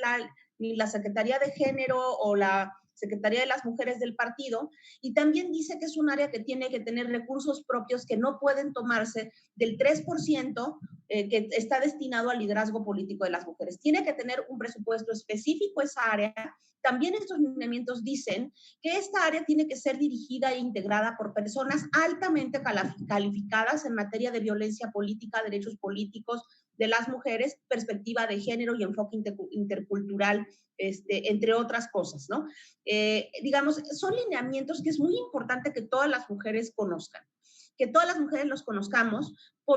ni la Secretaría de Género o la Secretaría de las Mujeres del partido, y también dice que es un área que tiene que tener recursos propios que no pueden tomarse del 3% que está destinado al liderazgo político de las mujeres. Tiene que tener un presupuesto específico esa área. También estos lineamientos dicen que esta área tiene que ser dirigida e integrada por personas altamente calificadas en materia de violencia política, derechos políticos de las mujeres, perspectiva de género y enfoque intercultural, entre otras cosas, ¿no? Digamos, son lineamientos que es muy importante que todas las mujeres conozcan, que todas las mujeres los conozcamos,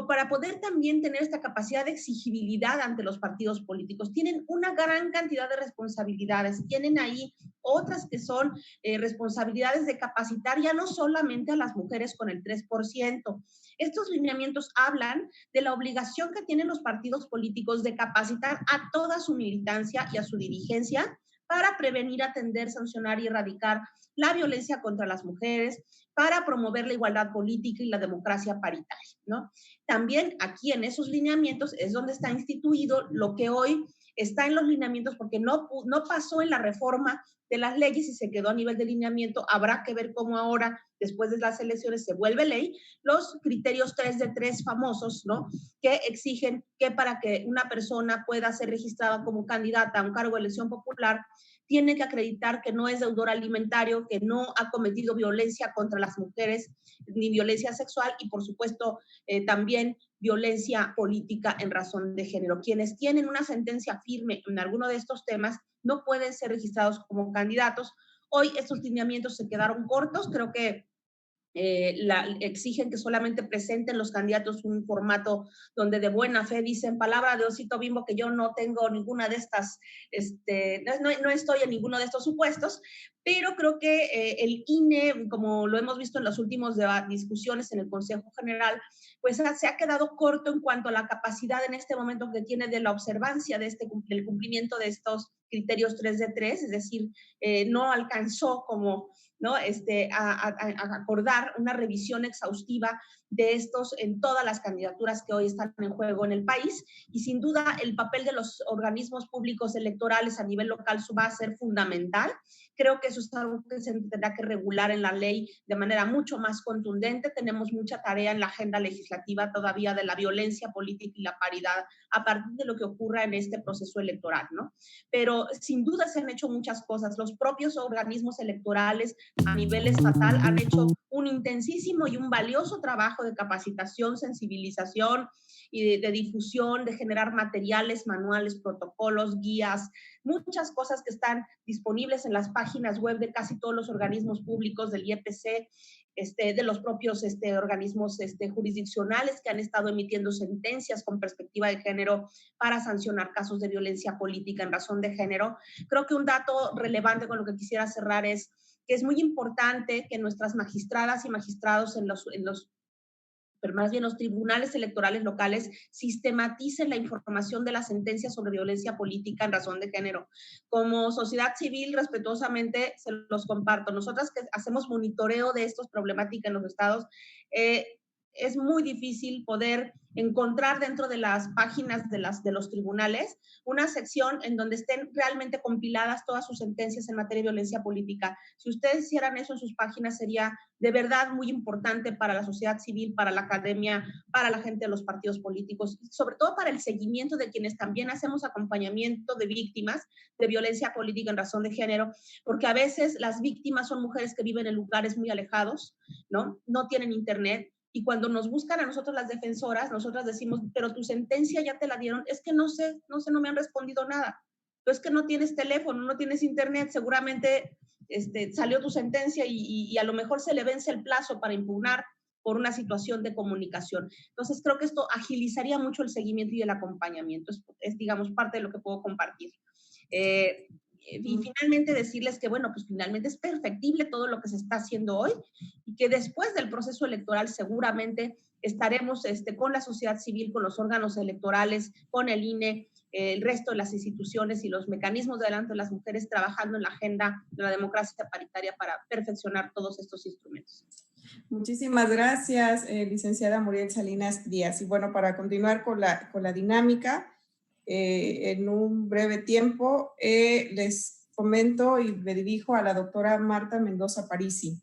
para poder también tener esta capacidad de exigibilidad ante los partidos políticos. Tienen una gran cantidad de responsabilidades, tienen ahí otras que son responsabilidades de capacitar ya no solamente a las mujeres con el 3%. Estos lineamientos hablan de la obligación que tienen los partidos políticos de capacitar a toda su militancia y a su dirigencia para prevenir, atender, sancionar y erradicar la violencia contra las mujeres, para promover la igualdad política y la democracia paritaria, ¿no? También aquí en esos lineamientos es donde está instituido lo que hoy está en los lineamientos, porque no pasó en la reforma de las leyes y se quedó a nivel de lineamiento. Habrá que ver cómo ahora, después de las elecciones, se vuelve ley, los criterios 3 de 3 famosos, ¿no? Que exigen que para que una persona pueda ser registrada como candidata a un cargo de elección popular, tiene que acreditar que no es deudor alimentario, que no ha cometido violencia contra las mujeres, ni violencia sexual, y por supuesto también violencia política en razón de género. Quienes tienen una sentencia firme en alguno de estos temas no pueden ser registrados como candidatos. Hoy estos lineamientos se quedaron cortos, creo que exigen que solamente presenten los candidatos un formato donde de buena fe dicen, palabra de Osito Bimbo, que yo no tengo ninguna de estas, no estoy en ninguno de estos supuestos, pero creo que el INE, como lo hemos visto en las últimas discusiones en el Consejo General, pues se ha quedado corto en cuanto a la capacidad en este momento que tiene de la observancia del cumplimiento de estos criterios 3 de 3, es decir, no alcanzó como, ¿no? A acordar una revisión exhaustiva de estos en todas las candidaturas que hoy están en juego en el país, y sin duda el papel de los organismos públicos electorales a nivel local va a ser fundamental. Creo que eso es algo que se tendrá que regular en la ley de manera mucho más contundente. Tenemos mucha tarea en la agenda legislativa todavía de la violencia política y la paridad a partir de lo que ocurra en este proceso electoral, ¿no? Pero sin duda se han hecho muchas cosas. Los propios organismos electorales a nivel estatal han hecho un intensísimo y un valioso trabajo de capacitación, sensibilización y de difusión, de generar materiales, manuales, protocolos, guías, muchas cosas que están disponibles en las páginas web de casi todos los organismos públicos del IEPC, de los propios organismos jurisdiccionales que han estado emitiendo sentencias con perspectiva de género para sancionar casos de violencia política en razón de género. Creo que un dato relevante con lo que quisiera cerrar es que es muy importante que nuestras magistradas y magistrados pero más bien los tribunales electorales locales sistematicen la información de las sentencias sobre violencia política en razón de género. Como sociedad civil, respetuosamente se los comparto. Nosotras que hacemos monitoreo de estos problemáticas en los estados, es muy difícil poder encontrar dentro de las páginas de los tribunales una sección en donde estén realmente compiladas todas sus sentencias en materia de violencia política. Si ustedes hicieran eso en sus páginas, sería de verdad muy importante para la sociedad civil, para la academia, para la gente de los partidos políticos, sobre todo para el seguimiento de quienes también hacemos acompañamiento de víctimas de violencia política en razón de género, porque a veces las víctimas son mujeres que viven en lugares muy alejados, ¿no? No tienen internet, y cuando nos buscan a nosotros las defensoras, nosotras decimos, pero tu sentencia ya te la dieron, es que no sé, no me han respondido nada. Pero es que no tienes teléfono, no tienes internet, seguramente salió tu sentencia y a lo mejor se le vence el plazo para impugnar por una situación de comunicación. Entonces creo que esto agilizaría mucho el seguimiento y el acompañamiento. Es digamos, parte de lo que puedo compartir. Y finalmente decirles que, bueno, pues finalmente es perfectible todo lo que se está haciendo hoy y que después del proceso electoral seguramente estaremos con la sociedad civil, con los órganos electorales, con el INE, el resto de las instituciones y los mecanismos de adelanto de las mujeres trabajando en la agenda de la democracia paritaria para perfeccionar todos estos instrumentos. Muchísimas gracias, licenciada Muriel Salinas Díaz. Y bueno, para continuar con la dinámica, en un breve tiempo, les comento y me dirijo a la doctora Marta Mendoza Parisi.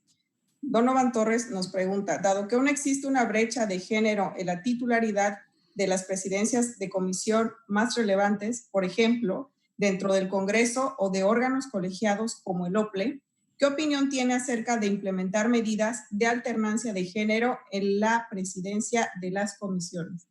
Donovan Torres nos pregunta, dado que aún existe una brecha de género en la titularidad de las presidencias de comisión más relevantes, por ejemplo, dentro del Congreso o de órganos colegiados como el OPLE, ¿qué opinión tiene acerca de implementar medidas de alternancia de género en la presidencia de las comisiones?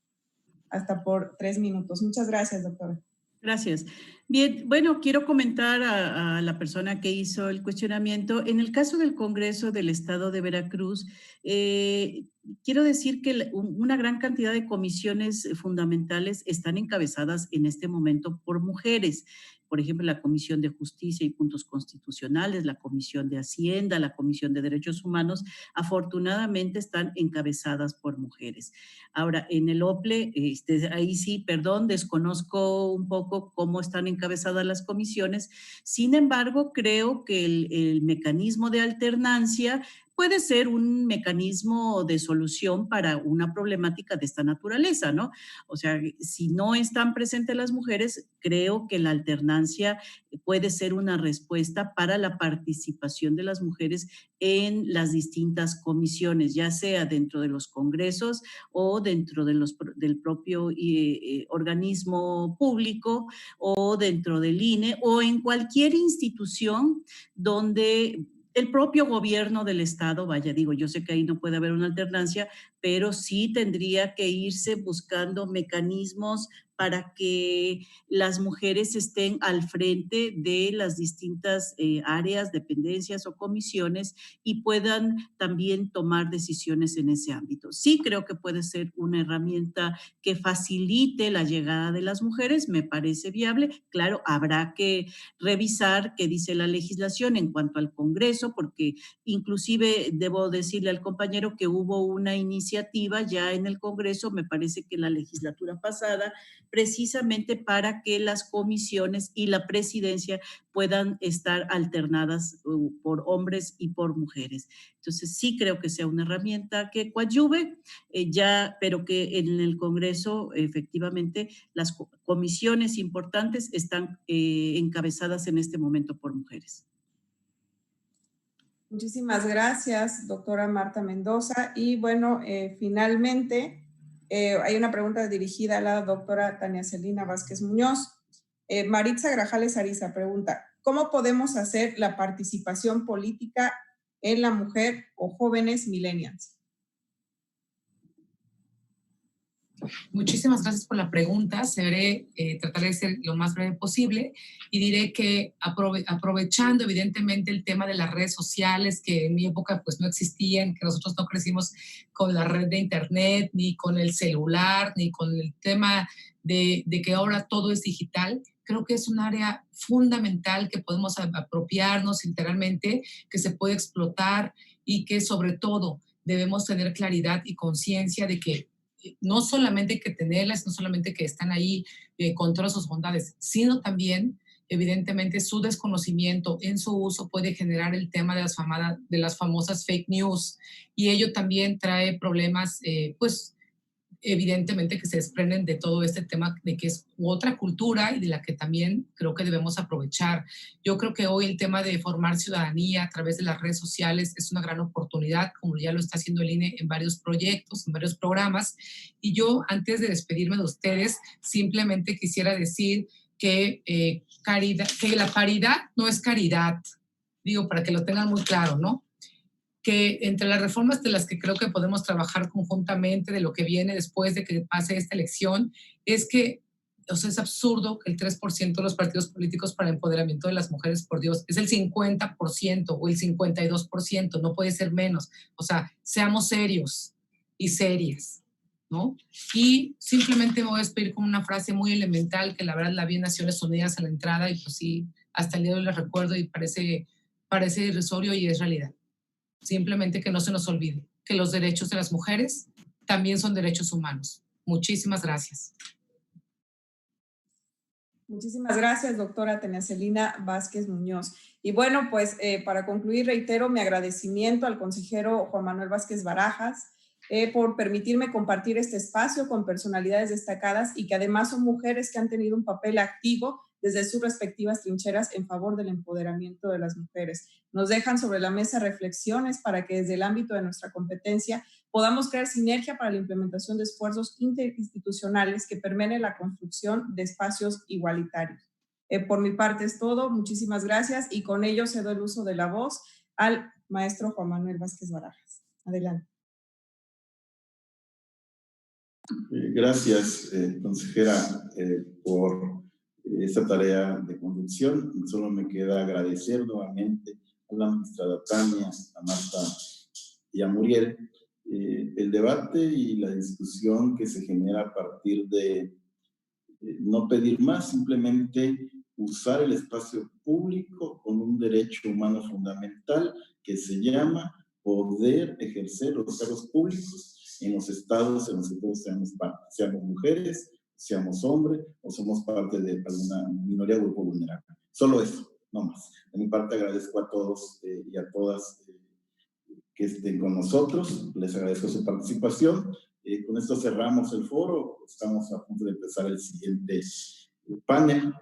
Hasta por 3 minutos. Muchas gracias, doctora. Gracias. Bien, bueno, quiero comentar a la persona que hizo el cuestionamiento. En el caso del Congreso del Estado de Veracruz, quiero decir que una gran cantidad de comisiones fundamentales están encabezadas en este momento por mujeres. Por ejemplo, la Comisión de Justicia y Puntos Constitucionales, la Comisión de Hacienda, la Comisión de Derechos Humanos, afortunadamente están encabezadas por mujeres. Ahora, en el OPLE, ahí sí, perdón, desconozco un poco cómo están encabezadas las comisiones. Sin embargo, creo que el mecanismo de alternancia puede ser un mecanismo de solución para una problemática de esta naturaleza, ¿no? O sea, si no están presentes las mujeres, creo que la alternancia puede ser una respuesta para la participación de las mujeres en las distintas comisiones, ya sea dentro de los congresos o dentro de del propio organismo público o dentro del INE o en cualquier institución donde el propio gobierno del Estado, vaya, digo, yo sé que ahí no puede haber una alternancia, pero sí tendría que irse buscando mecanismos para que las mujeres estén al frente de las distintas áreas, dependencias o comisiones y puedan también tomar decisiones en ese ámbito. Sí creo que puede ser una herramienta que facilite la llegada de las mujeres, me parece viable. Claro, habrá que revisar qué dice la legislación en cuanto al Congreso, porque inclusive debo decirle al compañero que hubo una iniciativa ya en el Congreso, me parece que en la legislatura pasada, precisamente para que las comisiones y la presidencia puedan estar alternadas por hombres y por mujeres. Entonces, sí creo que sea una herramienta que coadyuve, pero que en el Congreso, efectivamente, las comisiones importantes están encabezadas en este momento por mujeres. Muchísimas gracias, doctora Marta Mendoza. Y bueno, finalmente, hay una pregunta dirigida a la doctora Tania Celina Vázquez Muñoz. Maritza Grajales Ariza pregunta, ¿cómo podemos hacer la participación política en la mujer o jóvenes millennials? Muchísimas gracias por la pregunta. Trataré de ser lo más breve posible y diré que aprovechando evidentemente el tema de las redes sociales, que en mi época pues no existían, que nosotros no crecimos con la red de internet, ni con el celular, ni con el tema de que ahora todo es digital. Creo que es un área fundamental que podemos apropiarnos literalmente, que se puede explotar y que sobre todo debemos tener claridad y conciencia de que no solamente hay que tenerlas, no solamente que están ahí con todas sus bondades, sino también evidentemente su desconocimiento en su uso puede generar el tema de las famosas fake news, y ello también trae problemas, pues, evidentemente que se desprenden de todo este tema de que es otra cultura y de la que también creo que debemos aprovechar. Yo creo que hoy el tema de formar ciudadanía a través de las redes sociales es una gran oportunidad, como ya lo está haciendo el INE en varios proyectos, en varios programas. Y yo, antes de despedirme de ustedes, simplemente quisiera decir que, que la paridad no es caridad, digo, para que lo tengan muy claro, ¿no? Que entre las reformas de las que creo que podemos trabajar conjuntamente de lo que viene después de que pase esta elección, es que, o sea, es absurdo que el 3% de los partidos políticos para el empoderamiento de las mujeres, por Dios, es el 50% o el 52%, no puede ser menos. O sea, seamos serios y serias, ¿no? Y simplemente me voy a despedir con una frase muy elemental que la verdad la vi en Naciones Unidas a la entrada y pues sí, hasta el día de hoy la recuerdo y parece irrisorio y es realidad. Simplemente que no se nos olvide que los derechos de las mujeres también son derechos humanos. Muchísimas gracias. Muchísimas gracias, doctora Tania Celina Vázquez Muñoz. Y bueno, pues para concluir, reitero mi agradecimiento al consejero Juan Manuel Vázquez Barajas por permitirme compartir este espacio con personalidades destacadas y que además son mujeres que han tenido un papel activo desde sus respectivas trincheras en favor del empoderamiento de las mujeres. Nos dejan sobre la mesa reflexiones para que desde el ámbito de nuestra competencia podamos crear sinergia para la implementación de esfuerzos interinstitucionales que permeen la construcción de espacios igualitarios. Por mi parte es todo, muchísimas gracias y con ello cedo el uso de la voz al maestro Juan Manuel Vázquez Barajas. Adelante. Gracias, consejera, por esta tarea de conducción. Solo me queda agradecer nuevamente a la magistrada Tania, a Marta y a Muriel el debate y la discusión que se genera a partir de no pedir más, simplemente usar el espacio público con un derecho humano fundamental que se llama poder ejercer los cargos públicos en los estados en los que todos seamos parte, seamos mujeres, seamos hombres o somos parte de alguna minoría o grupo vulnerable. Solo eso, no más. De mi parte agradezco a todos y a todas que estén con nosotros, les agradezco su participación. Con esto cerramos el foro, estamos a punto de empezar el siguiente panel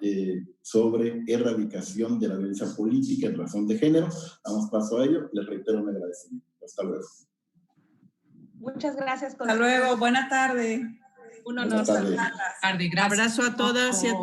sobre erradicación de la violencia política en razón de género. Damos paso a ello, les reitero mi agradecimiento. Hasta luego. Muchas gracias. Hasta luego, buena tarde. Un honor. Buenas tardes. Gracias. Abrazo a todas y a